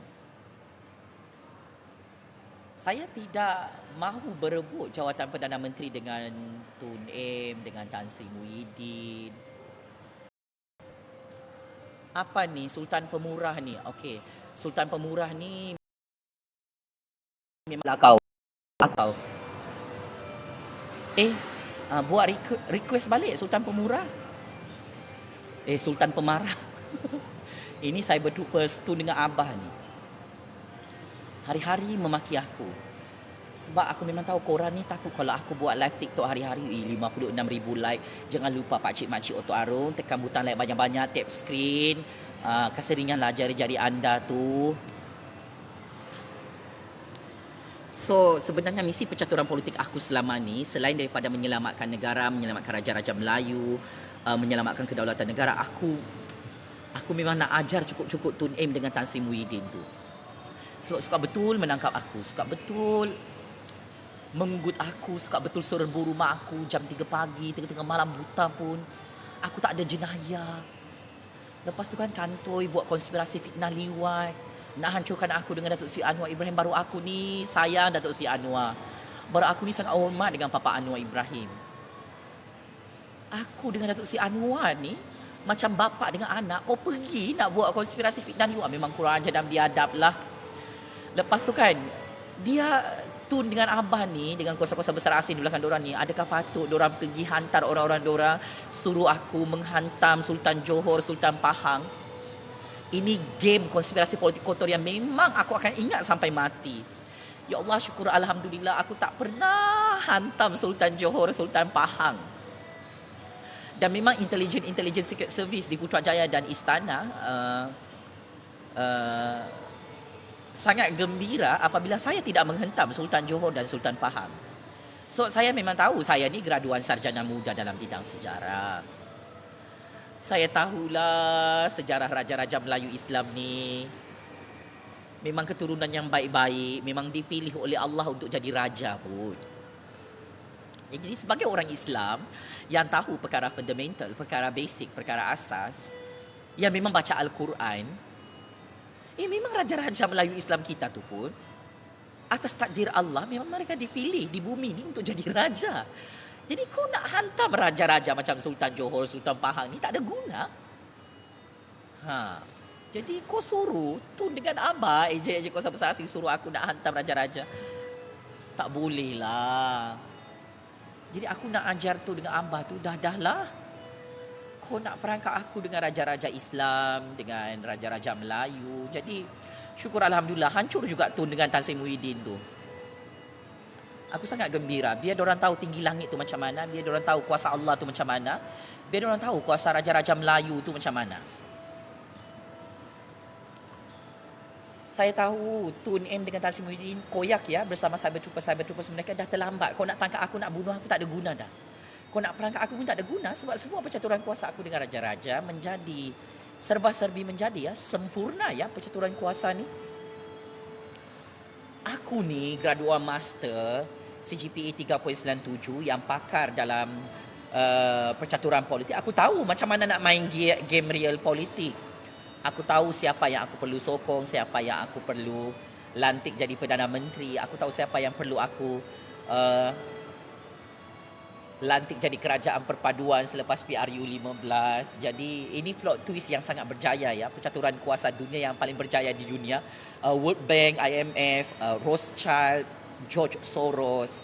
Saya tidak mahu berebut jawatan Perdana Menteri dengan Tun M, dengan Tan Sri Muhyiddin. Apa ni Sultan Pemurah ni? Okey, Sultan Pemurah ni memang kau. Buat request balik Sultan Pemurah. Sultan Pemarah. Ini saya berjumpa Tun dengan Abah ni. Hari-hari memaki aku. Sebab aku memang tahu korang ni takut kalau aku buat live TikTok hari-hari 56,000 like. Jangan lupa pakcik-makcik Oto Arung tekan butang like banyak-banyak, tap screen. Kasih ringanlah jari-jari anda tu. So sebenarnya misi percaturan politik aku selama ni, selain daripada menyelamatkan negara, menyelamatkan Raja-Raja Melayu, menyelamatkan kedaulatan negara, aku memang nak ajar cukup-cukup Tun M dengan Tan Sri Muhyiddin tu. Sebab suka betul menangkap aku, suka betul menggut aku, suka betul serbu rumah aku jam 3 pagi, tengah-tengah malam buta pun. Aku tak ada jenayah. Lepas tu kan kantoi buat konspirasi fitnah liwat, nak hancurkan aku dengan Datuk Seri Anwar Ibrahim. Baru aku ni sayang Datuk Seri Anwar. Baru aku ni sangat hormat dengan Papa Anwar Ibrahim. Aku dengan Datuk Seri Anwar ni macam bapa dengan anak. Kau pergi nak buat konspirasi fitnah liwat, memang kurang ajar dan biadab lah. Lepas tu kan, dia Tun dengan Abah ni, dengan kuasa-kuasa besar asing di belakang diorang ni, adakah patut diorang pergi hantar orang-orang diorang, suruh aku menghantam Sultan Johor, Sultan Pahang? Ini game konspirasi politik kotor yang memang aku akan ingat sampai mati. Ya Allah, syukur Alhamdulillah aku tak pernah hantam Sultan Johor, Sultan Pahang. Dan memang intelijen Secret Service di Putrajaya dan Istana sangat gembira apabila saya tidak menghentam Sultan Johor dan Sultan Pahang. So saya memang tahu saya ni graduan sarjana muda dalam bidang sejarah. Saya tahulah sejarah Raja-Raja Melayu Islam ni memang keturunan yang baik-baik, memang dipilih oleh Allah untuk jadi raja pun. Jadi sebagai orang Islam yang tahu perkara fundamental, perkara basic, perkara asas, yang memang baca Al-Quran, memang Raja-Raja Melayu Islam kita tu pun atas takdir Allah memang mereka dipilih di bumi ni untuk jadi raja. Jadi kau nak hantam raja-raja macam Sultan Johor, Sultan Pahang ni tak ada guna. Jadi kau suruh Tun dengan Abah, ejek-ejek kuasa besar asing suruh aku nak hantam raja-raja. Tak boleh lah. Jadi aku nak ajar Tun dengan Abah tu, dah lah. Kau nak perangkap aku dengan Raja-Raja Islam, dengan Raja-Raja Melayu. Jadi syukur Alhamdulillah, hancur juga Tun dengan Tan Sri Muhyiddin tu. Aku sangat gembira. Biar diorang tahu tinggi langit tu macam mana, biar diorang tahu kuasa Allah tu macam mana, biar diorang tahu kuasa Raja-Raja Melayu tu macam mana. Saya tahu Tun M dengan Tan Sri Muhyiddin koyak ya bersama cyber troopers mereka dah terlambat. Kau nak tangkap aku, nak bunuh aku tak ada guna dah. Kau nak perangkap aku pun tak ada guna sebab semua percaturan kuasa aku dengan raja-raja menjadi serba-serbi menjadi sempurna percaturan kuasa ni. Aku ni graduan master CGPA 3.97 yang pakar dalam percaturan politik. Aku tahu macam mana nak main game real politik. Aku tahu siapa yang aku perlu sokong, siapa yang aku perlu lantik jadi Perdana Menteri. Aku tahu siapa yang perlu aku lantik jadi kerajaan perpaduan selepas PRU 15. Jadi ini plot twist yang sangat berjaya ya, percaturan kuasa dunia yang paling berjaya di dunia. World Bank, IMF, Rothschild, George Soros,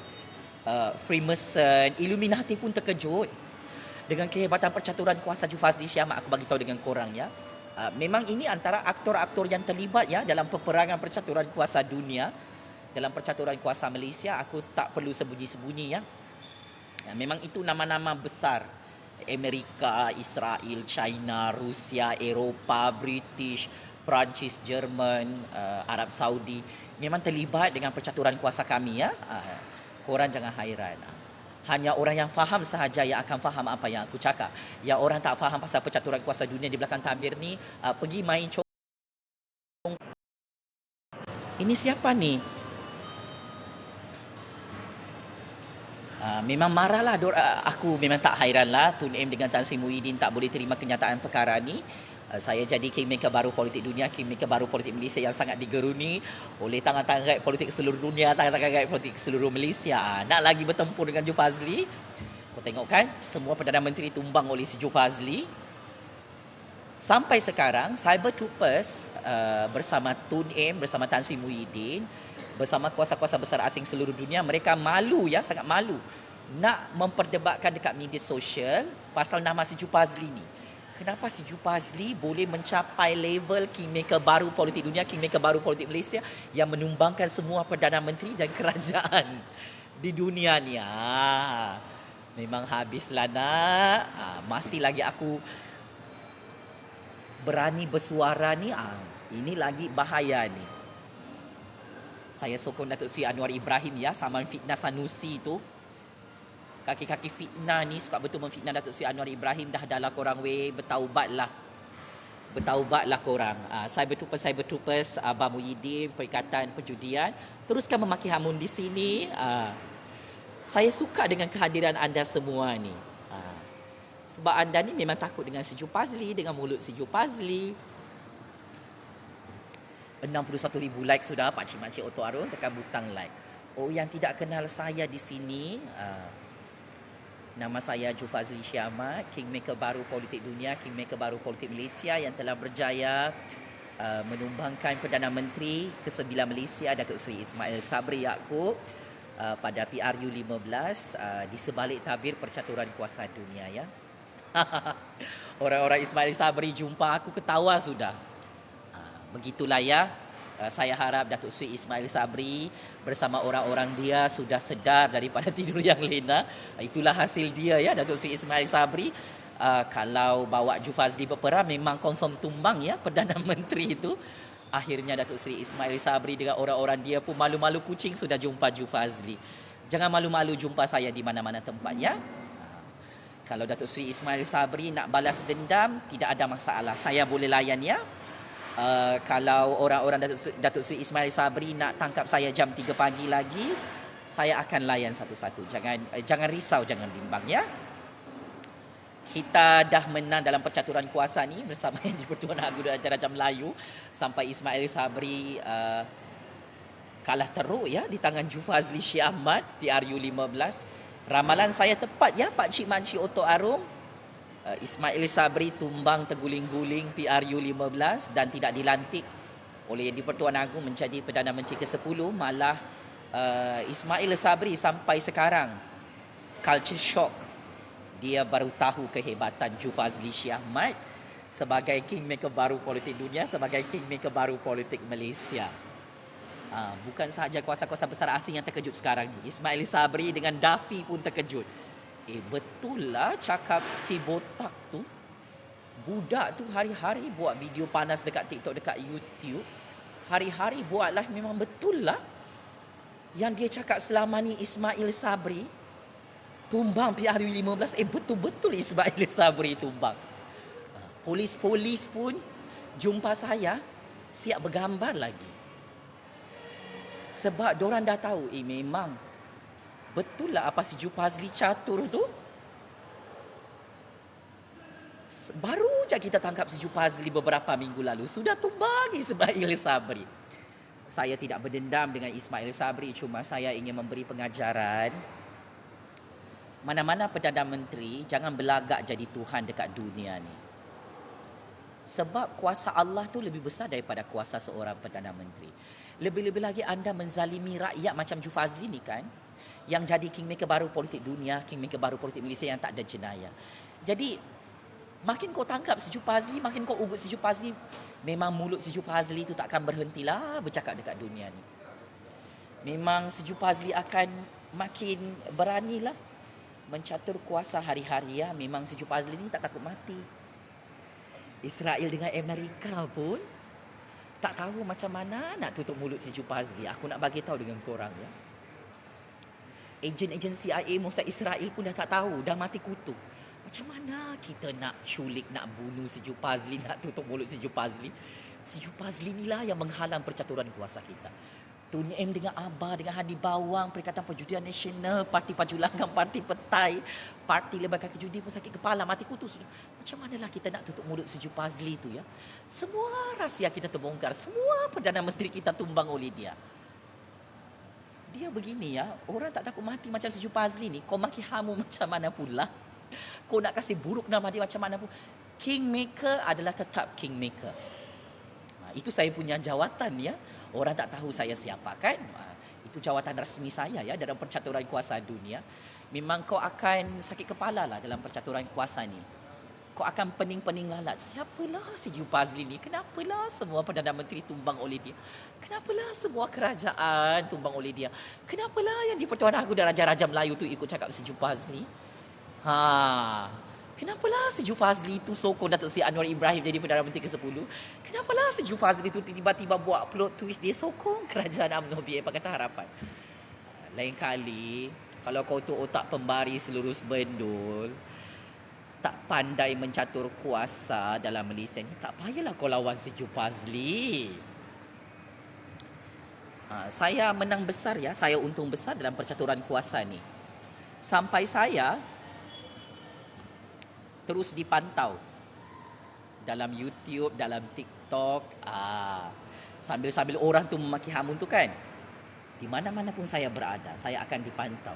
Freemason, Illuminati pun terkejut dengan kehebatan percaturan kuasa Jufazli Syah. Aku bagi tahu dengan korang ya. Memang ini antara aktor-aktor yang terlibat ya dalam peperangan percaturan kuasa dunia, dalam percaturan kuasa Malaysia. Aku tak perlu sembunyi-sembunyi ya. Memang itu nama-nama besar. Amerika, Israel, China, Rusia, Eropah, British, Perancis, Jerman, Arab Saudi memang terlibat dengan percaturan kuasa kami ya. Korang jangan hairan. Hanya orang yang faham sahaja yang akan faham apa yang aku cakap. Yang orang tak faham pasal percaturan kuasa dunia di belakang tabir ni, pergi main ini siapa ni? Memang marahlah aku memang tak hairan lah Tun M dengan Tan Sri Muhyiddin tak boleh terima kenyataan perkara ni. Saya jadi kingmaker baru politik dunia, kingmaker baru politik Malaysia yang sangat digeruni oleh tangan-tangan rakyat politik seluruh dunia, tangan-tangan rakyat politik seluruh Malaysia. Nak lagi bertempur dengan Jufazli. Kau tengok kan, semua Perdana Menteri tumbang oleh si Jufazli. Sampai sekarang, Cyber Troopers bersama Tun M, bersama Tan Sri Muhyiddin, bersama kuasa-kuasa besar asing seluruh dunia, mereka malu ya, sangat malu nak memperdebatkan dekat media sosial pasal nama si Jufazli ni. Kenapa si Jufazli boleh mencapai level kingmaker baru politik dunia, kingmaker baru politik Malaysia yang menumbangkan semua Perdana Menteri dan kerajaan di dunia ni. Memang habislah nak. Masih lagi aku berani bersuara ni. Ini lagi bahaya ni. Saya sokong Datuk Seri Anwar Ibrahim ya, saman fitnah Sanusi tu. Kaki-kaki fitnah ni suka betul memfitnah Datuk Seri Anwar Ibrahim. Dah lah korang weh, bertaubatlah. Bertaubatlah korang. Cyber Troopers, Abah Muhyiddin, Perikatan Perjudian, teruskan memaki hamun di sini. Saya suka dengan kehadiran anda semua ni. Sebab anda ni memang takut dengan si Jufazli, dengan mulut si Jufazli. 61,000 like sudah, Pakcik-makcik Oto Arun, tekan butang like. Oh, yang tidak kenal saya di sini, nama saya Jufazli Syah Ahmad, kingmaker baru politik dunia, kingmaker baru politik Malaysia yang telah berjaya menumbangkan Perdana Menteri ke-9 Malaysia, Datuk Seri Ismail Sabri Yaakob, pada PRU 15 di sebalik tabir percaturan kuasa dunia ya. Orang-orang Ismail Sabri jumpa aku ketawa sudah. Begitulah ya. Saya harap Datuk Seri Ismail Sabri bersama orang-orang dia sudah sedar daripada tidur yang lena. Itulah hasil dia ya, Datuk Seri Ismail Sabri. Kalau bawa Jufazli berperang memang confirm tumbang ya Perdana Menteri itu. Akhirnya Datuk Seri Ismail Sabri dengan orang-orang dia pun malu-malu kucing sudah jumpa Jufazli. Jangan malu-malu jumpa saya di mana-mana tempat ya. Kalau Datuk Seri Ismail Sabri nak balas dendam, tidak ada masalah. Saya boleh layan ya. Kalau orang-orang Datuk Seri Ismail Sabri nak tangkap saya jam 3 pagi lagi, saya akan layan satu-satu. Jangan risau, jangan bimbang ya. Kita dah menang dalam percaturan kuasa ni bersama yang di-Pertuan Agong Raja Melayu sampai Ismail Sabri kalah teruk ya di tangan Jufazli Syah Ahmad PRU 15. Ramalan saya tepat ya, Pakcik-makcik Oto Arum. Ismail Sabri tumbang terguling-guling PRU 15 dan tidak dilantik oleh di-Pertuan Agong menjadi Perdana Menteri ke-10. Malah Ismail Sabri sampai sekarang culture shock. Dia baru tahu kehebatan Jufazli Syah Ahmad sebagai kingmaker baru politik dunia, sebagai kingmaker baru politik Malaysia. Bukan sahaja kuasa-kuasa besar asing yang terkejut sekarang ni. Ismail Sabri dengan Daffy pun terkejut. Betul lah cakap si botak tu. Budak tu hari-hari buat video panas dekat TikTok, dekat YouTube. Hari-hari buat live, memang betul lah. Yang dia cakap selama ni Ismail Sabri tumbang PRU 15. Betul-betul Ismail Sabri tumbang. Polis-polis pun jumpa saya siap bergambar lagi. Sebab diorang dah tahu memang betul lah apa si Jufazli catur tu. Baru je kita tangkap si Jufazli beberapa minggu lalu, sudah tumbang Ismail Sabri. Saya tidak berdendam dengan Ismail Sabri, cuma saya ingin memberi pengajaran Mana-mana Perdana Menteri jangan berlagak jadi Tuhan dekat dunia ni. Sebab kuasa Allah tu lebih besar daripada kuasa seorang Perdana Menteri. Lebih-lebih lagi anda menzalimi rakyat macam Jufazli ni kan, yang jadi kingmaker baru politik dunia, kingmaker baru politik Malaysia yang tak ada jenayah. Jadi makin kau tangkap si Jufazli, makin kau ugut si Jufazli, memang mulut si Jufazli tu takkan berhentilah bercakap dekat dunia ni. Memang si Jufazli akan makin beranilah mencatur kuasa hari-hari ya. Memang si Jufazli ni tak takut mati. Israel dengan Amerika pun tak tahu macam mana nak tutup mulut si Jufazli. Aku nak bagi tahu dengan korang ya. Ejen-ejen CIA Mossad Israel pun dah tak tahu, dah mati kutu. Macam mana kita nak culik, nak bunuh si Jufazli, nak tutup mulut si Jufazli? Si Jufazli inilah yang menghalang percaturan kuasa kita. Tun M dengan Abah, dengan Hadi Bawang, Perikatan Perjudian Nasional, Parti Pajulangan, Parti Petai, Parti Lembaga Kejudi pun sakit kepala, mati kutu sudah. Macam manalah kita nak tutup mulut si Jufazli tu ya? Semua rahsia kita terbongkar, semua Perdana Menteri kita tumbang oleh dia. Dia begini ya, orang tak takut mati macam si Jufazli ni, kau maki hamu macam mana pula? Kau nak kasih buruk nama dia macam mana pun. Kingmaker adalah tetap kingmaker. Itu saya punya jawatan ya. Orang tak tahu saya siapa kan. Itu jawatan rasmi saya ya dalam percaturan kuasa dunia. Memang kau akan sakit kepala lah dalam percaturan kuasa ni. Kau akan pening-pening lalat. Siapalah si Jufazli ni? Kenapalah semua Perdana Menteri tumbang oleh dia? Kenapalah semua kerajaan tumbang oleh dia? Kenapalah yang di Pertuan Agong dan Raja-Raja Melayu tu ikut cakap si Jufazli? Kenapalah si Jufazli tu sokong Datuk Seri Anwar Ibrahim jadi Perdana Menteri ke-10? Kenapalah si Jufazli tu tiba-tiba buat plot twist dia sokong kerajaan UMNO BN Pakatan Harapan? Lain kali, kalau kau tu otak pembaris lurus bendul, tak pandai mencatur kuasa dalam Malaysia ni, tak payahlah kau lawan si Jufazli. Saya menang besar ya, saya untung besar dalam percaturan kuasa ni. Sampai saya terus dipantau dalam YouTube, dalam TikTok, sambil-sambil orang tu memaki hamun tu kan. Di mana-mana pun saya berada, saya akan dipantau.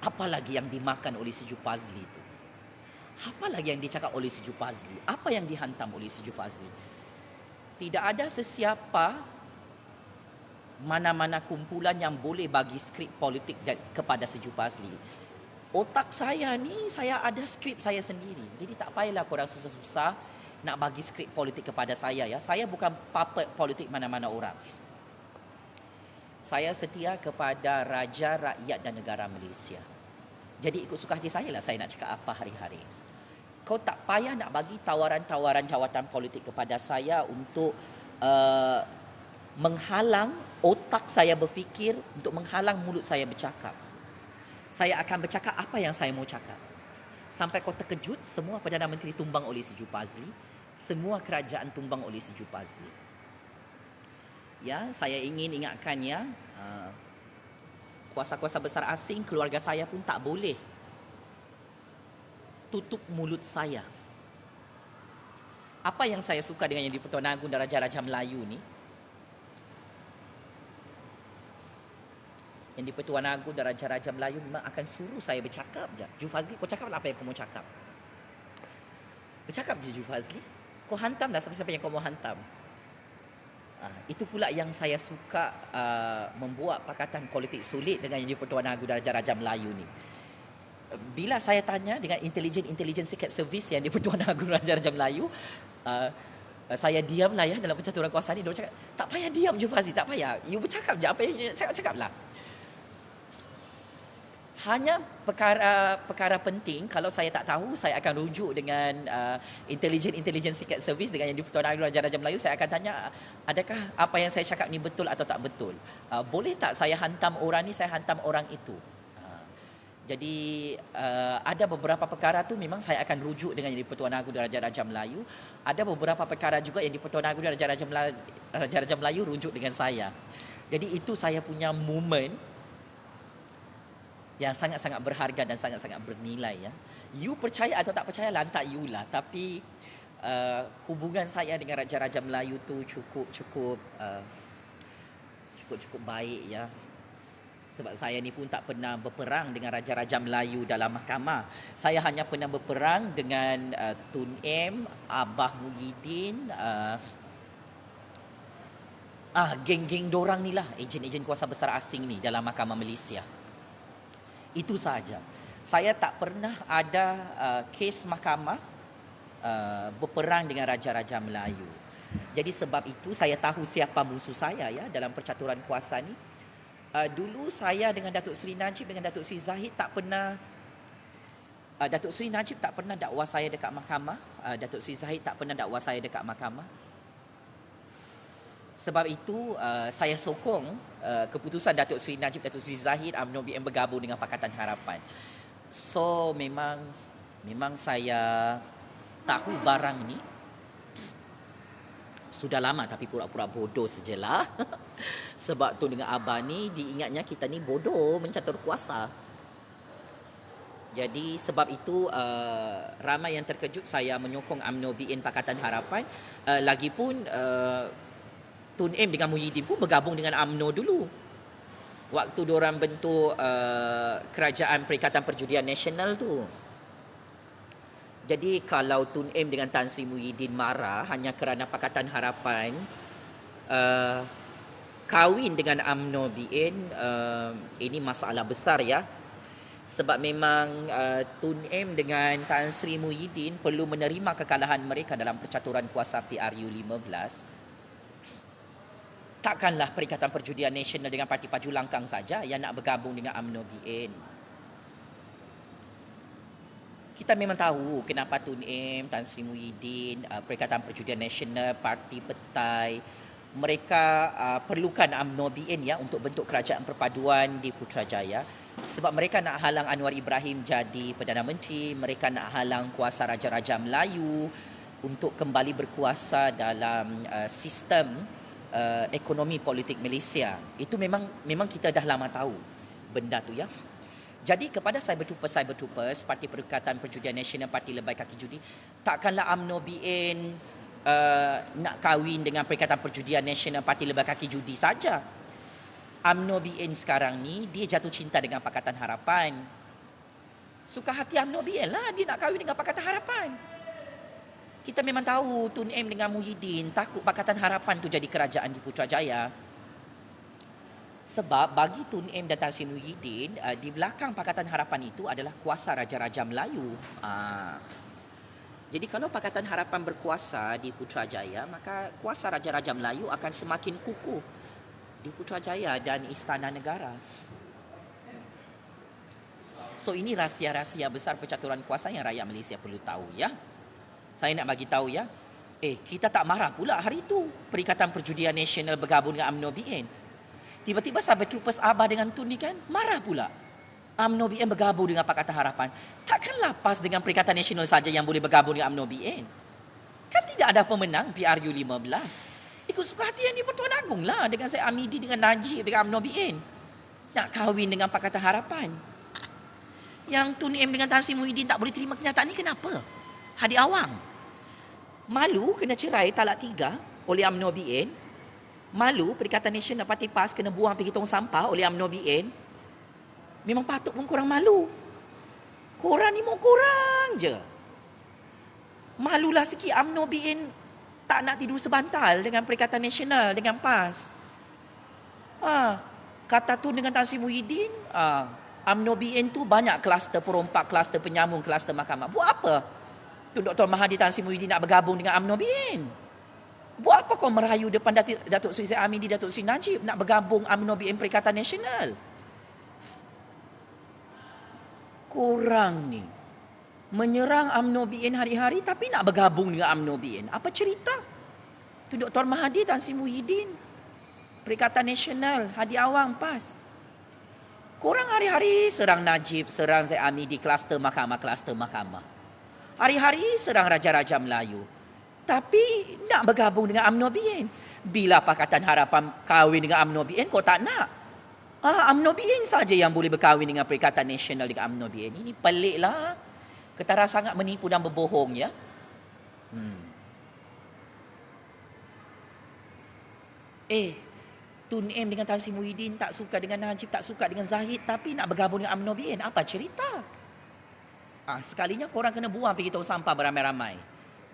Apalagi yang dimakan oleh si Jufazli tu? Apa lagi yang dicakap oleh si Jufazli? Apa yang dihantam oleh si Jufazli? Tidak ada sesiapa mana-mana kumpulan yang boleh bagi skrip politik kepada si Jufazli. Otak saya ni, saya ada skrip saya sendiri. Jadi tak payahlah korang susah-susah nak bagi skrip politik kepada saya ya. Saya bukan puppet politik mana-mana orang. Saya setia kepada raja, rakyat dan negara Malaysia. Jadi ikut suka hati saya lah saya nak cakap apa hari-hari. Kau tak payah nak bagi tawaran-tawaran jawatan politik kepada saya untuk menghalang otak saya berfikir, untuk menghalang mulut saya bercakap. Saya akan bercakap apa yang saya mau cakap. Sampai kau terkejut, semua Perdana Menteri tumbang oleh si Jufazli, semua kerajaan tumbang oleh si Jufazli. Ya, saya ingin ingatkan ya, kuasa-kuasa besar asing, keluarga saya pun tak boleh tutup mulut saya. Apa yang saya suka dengan yang di Pertuan Agong dan Raja-Raja Melayu ni, yang di Pertuan Agong dan Raja-Raja Melayu memang akan suruh saya bercakap je. Jufazli, kau cakap apa yang kau mau cakap. Bercakap je Jufazli. Kau hantam dah siapa-siapa yang kau mau hantam. Itu pula yang saya suka membuat pakatan politik sulit dengan yang di Pertuan Agong dan Raja-Raja Melayu ni. Bila saya tanya dengan intelijen Secret Service yang di Pertuan Agong Raja-Raja Melayu, saya diam lah ya dalam percaturan kuasa ni. Dia cakap, tak payah diam Jufazli, tak payah. You bercakap je, apa yang cakap lah. Hanya perkara penting, kalau saya tak tahu, saya akan rujuk dengan intelijen Secret Service dengan yang di Pertuan Agong Raja-Raja Melayu. Saya akan tanya, adakah apa yang saya cakap ni betul atau tak betul? Boleh tak saya hantam orang ni, saya hantam orang itu? Jadi ada beberapa perkara tu memang saya akan rujuk dengan yang di Pertuan Agong dan Raja-Raja Melayu. Ada beberapa perkara juga yang di Pertuan Agong dan Raja-Raja Melayu rujuk dengan saya. Jadi itu saya punya moment yang sangat-sangat berharga dan sangat-sangat bernilai ya. You percaya atau tak percaya lantak you lah. Tapi hubungan saya dengan Raja-Raja Melayu tu cukup baik ya. Sebab saya ni pun tak pernah berperang dengan raja-raja Melayu dalam mahkamah. Saya hanya pernah berperang dengan Tun M, Abah Muhyiddin, geng-geng dorang ni lah, ejen-ejen kuasa besar asing ni dalam mahkamah Malaysia. Itu sahaja. Saya tak pernah ada kes mahkamah berperang dengan raja-raja Melayu. Jadi sebab itu saya tahu siapa musuh saya ya dalam percaturan kuasa ni. Dulu saya dengan Datuk Seri Najib dengan Datuk Seri Zahid tak pernah Datuk Seri Najib tak pernah dakwa saya dekat mahkamah, Datuk Seri Zahid tak pernah dakwa saya dekat mahkamah. Sebab itu saya sokong keputusan Datuk Seri Najib, Datuk Seri Zahid, UMNO BN bergabung dengan Pakatan Harapan. So memang saya tahu barang ni sudah lama, tapi pura-pura bodoh sajalah. Sebab tu dengan Abah ni diingatnya kita ni bodoh mencatur kuasa. Jadi sebab itu ramai yang terkejut saya menyokong UMNO BN Pakatan Harapan. Lagipun Tun M dengan Muhyiddin pun bergabung dengan UMNO dulu. Waktu diorang bentuk Kerajaan Perikatan Perjudian Nasional tu. Jadi kalau Tun M dengan Tan Sri Muhyiddin marah hanya kerana Pakatan Harapan kahwin dengan UMNO BN, ini masalah besar ya. Sebab memang Tun M dengan Tan Sri Muhyiddin perlu menerima kekalahan mereka dalam percaturan kuasa PRU15. Takkanlah Perikatan Perjudian Nasional dengan Parti Paju Langkang saja yang nak bergabung dengan UMNO BN. Kita memang tahu kenapa Tun M, Tan Sri Muhyiddin, Perikatan Perjudian Nasional, Parti Petai, mereka perlukan UMNO BN ya untuk bentuk kerajaan perpaduan di Putrajaya. Sebab mereka nak halang Anwar Ibrahim jadi Perdana Menteri, mereka nak halang kuasa Raja-Raja Melayu untuk kembali berkuasa dalam sistem ekonomi politik Malaysia. Itu memang kita dah lama tahu benda tu ya. Jadi kepada cyber-troopers, Parti Perikatan Perjudian Nasional, Parti Lebai Kaki Judi, takkanlah UMNO BN nak kahwin dengan Perikatan Perjudian Nasional, Parti Lebai Kaki Judi saja. UMNO BN sekarang ni dia jatuh cinta dengan Pakatan Harapan. Suka hati UMNO BN lah dia nak kahwin dengan Pakatan Harapan. Kita memang tahu Tun M dengan Muhyiddin takut Pakatan Harapan tu jadi kerajaan di Putrajaya. Sebab bagi Tun M dan Tan Sri Muhyiddin, di belakang Pakatan Harapan itu adalah kuasa Raja-Raja Melayu. Jadi kalau Pakatan Harapan berkuasa di Putrajaya, maka kuasa Raja-Raja Melayu akan semakin kukuh di Putrajaya dan Istana Negara. So ini rahsia-rahsia besar percaturan kuasa yang rakyat Malaysia perlu tahu ya. Saya nak bagi tahu ya. Kita tak marah pula hari itu Perikatan Perjudian Nasional bergabung dengan UMNO BN. Tiba-tiba sahabat troopers Abah dengan Tun ni kan marah pula. UMNO BN bergabung dengan Pakatan Harapan. Takkanlah PAS dengan Perikatan Nasional saja yang boleh bergabung dengan UMNO BN. Kan tidak ada pemenang PRU15. Ikut suka hati yang di-Pertuan Agong lah dengan saya Amidi dengan Najib dengan UMNO BN. Nak kahwin dengan Pakatan Harapan. Yang Tun M dengan Tan Sri Muhyiddin tak boleh terima kenyataan ni kenapa? Hadi awang. Malu kena cerai talak 3 oleh UMNO BN. Malu Perikatan Nasional Parti PAS kena buang pergi tong sampah oleh UMNO BN. Memang patut pun korang malu. Korang ni mau korang je. Malulah sikit UMNO BN tak nak tidur sebantal dengan Perikatan Nasional, dengan PAS. Kata Tun dengan Tan Sri Muhyiddin, UMNO BN tu banyak kluster perompak, kluster penyambung, kluster mahkamah. Buat apa Tun Dr. Mahathir Tan Sri Muhyiddin nak bergabung dengan UMNO BN? Buat apa kau merayu depan Datuk Seri Zaid Amidi, Datuk Seri Najib nak bergabung UMNO BN Perikatan Nasional? Korang ni menyerang UMNO BN hari-hari tapi nak bergabung dengan UMNO BN. Apa cerita? Tu Dr. Mahathir Tan Sri Muhyiddin, Perikatan Nasional, Hadi Awang, PAS. Korang hari-hari serang Najib, serang Zaid Amidi, kluster mahkamah. Hari-hari serang Raja-Raja Melayu. Tapi nak bergabung dengan UMNO BN. Bila Pakatan Harapan kahwin dengan UMNO BN, kau tak nak. UMNO BN saja yang boleh berkahwin dengan Perikatan Nasional dengan UMNO BN. Ini peliklah. Ketara sangat menipu dan berbohong ya. Tun M dengan Tan Sri Muhyiddin tak suka dengan Najib, tak suka dengan Zahid, tapi nak bergabung dengan UMNO BN. Apa cerita? Sekalinya korang kena buang pergi tong sampah beramai-ramai.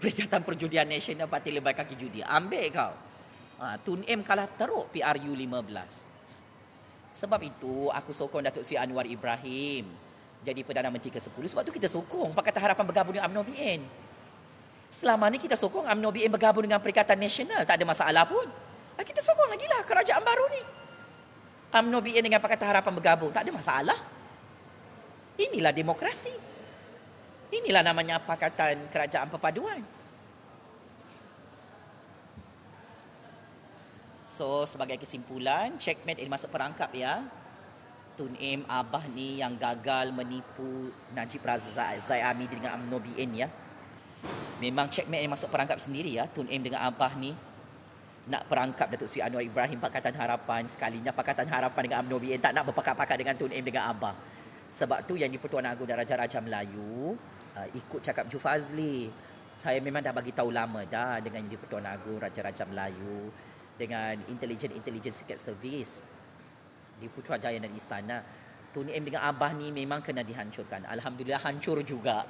Perikatan Perjudian Nasional Parti Lebar Kaki Judi. Ambil kau. Tun M kalah teruk PRU 15. Sebab itu aku sokong Datuk Seri Anwar Ibrahim jadi Perdana Menteri ke-10. Sebab tu kita sokong Pakatan Harapan bergabung dengan UMNO BN. Selama ni kita sokong UMNO BN bergabung dengan Perikatan Nasional. Tak ada masalah pun. Kita sokong lagi lah kerajaan baru ni. UMNO BN dengan Pakatan Harapan bergabung. Tak ada masalah. Inilah demokrasi. Inilah namanya Pakatan Kerajaan Perpaduan. So, sebagai kesimpulan, checkmate ini masuk perangkap ya. Tun M Abah ni yang gagal menipu Najib Razak Zaimi dengan UMNO BN ya. Memang checkmate ini masuk perangkap sendiri ya. Tun M dengan Abah ni nak perangkap Datuk Seri Anwar Ibrahim Pakatan Harapan. Sekalinya Pakatan Harapan dengan UMNO BN tak nak berpakat-pakat dengan Tun M dengan Abah. Sebab tu yang di-Pertuan Agong dan Raja-Raja Melayu ikut cakap Ju Fazli. Saya memang dah bagi tahu lama dah dengan yang di-Pertuan Agong Raja-Raja Melayu, dengan Intelligence Secret Service di Putrajaya dan Istana. Tun M dengan Abah ni memang kena dihancurkan. Alhamdulillah hancur juga.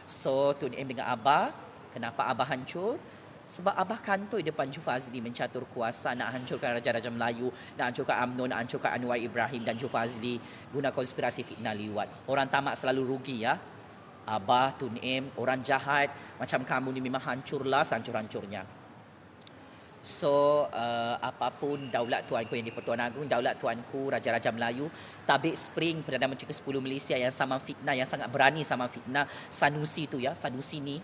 So Tun M dengan Abah, kenapa Abah hancur? Sebab Abah kantoi depan Ju Fazli mencatur kuasa nak hancurkan Raja-Raja Melayu, nak hancurkan UMNO, nak hancurkan Anwar Ibrahim dan Ju Fazli guna konspirasi fitnah liwat. Orang tamak selalu rugi ya. Abah, Tun M, orang jahat macam kamu ni memang hancurlah sehancur-hancurnya. So, apapun daulat tuanku yang di-Pertuan Agong, daulat tuanku Raja-Raja Melayu, Tabik Spring, Perdana Menteri ke-10 Malaysia yang sama fitnah, yang sangat berani sama fitnah, Sanusi tu ya, Sanusi ni.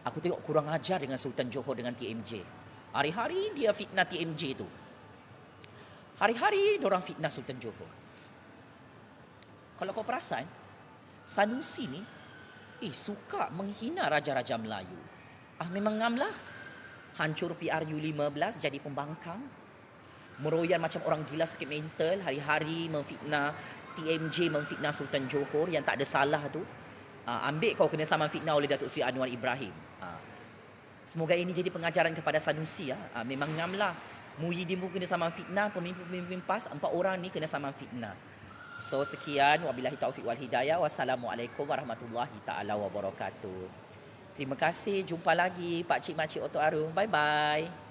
Aku tengok kurang ajar dengan Sultan Johor dengan TMJ. Hari-hari dia fitnah TMJ tu. Hari-hari diorang fitnah Sultan Johor. Kalau kau perasan, Sanusi ni suka menghina Raja-Raja Melayu. Memang ngam lah. Hancur PRU 15 jadi pembangkang. Meroyan macam orang gila sakit mental. Hari-hari memfitnah TMJ, memfitnah Sultan Johor yang tak ada salah tu. Ambil kau kena saman fitnah oleh Datuk Seri Anwar Ibrahim. Semoga ini jadi pengajaran kepada Sanusi ya. Memang ngam lah. Muhyiddin pun kena saman fitnah. Pemimpin-pemimpin PAS, 4 orang ni kena saman fitnah. So sekian, wabillahi taufiq wal hidayah. Wassalamualaikum warahmatullahi taala wabarakatuh. Terima kasih, jumpa lagi Pak Cik Makcik Oto Arum. Bye bye.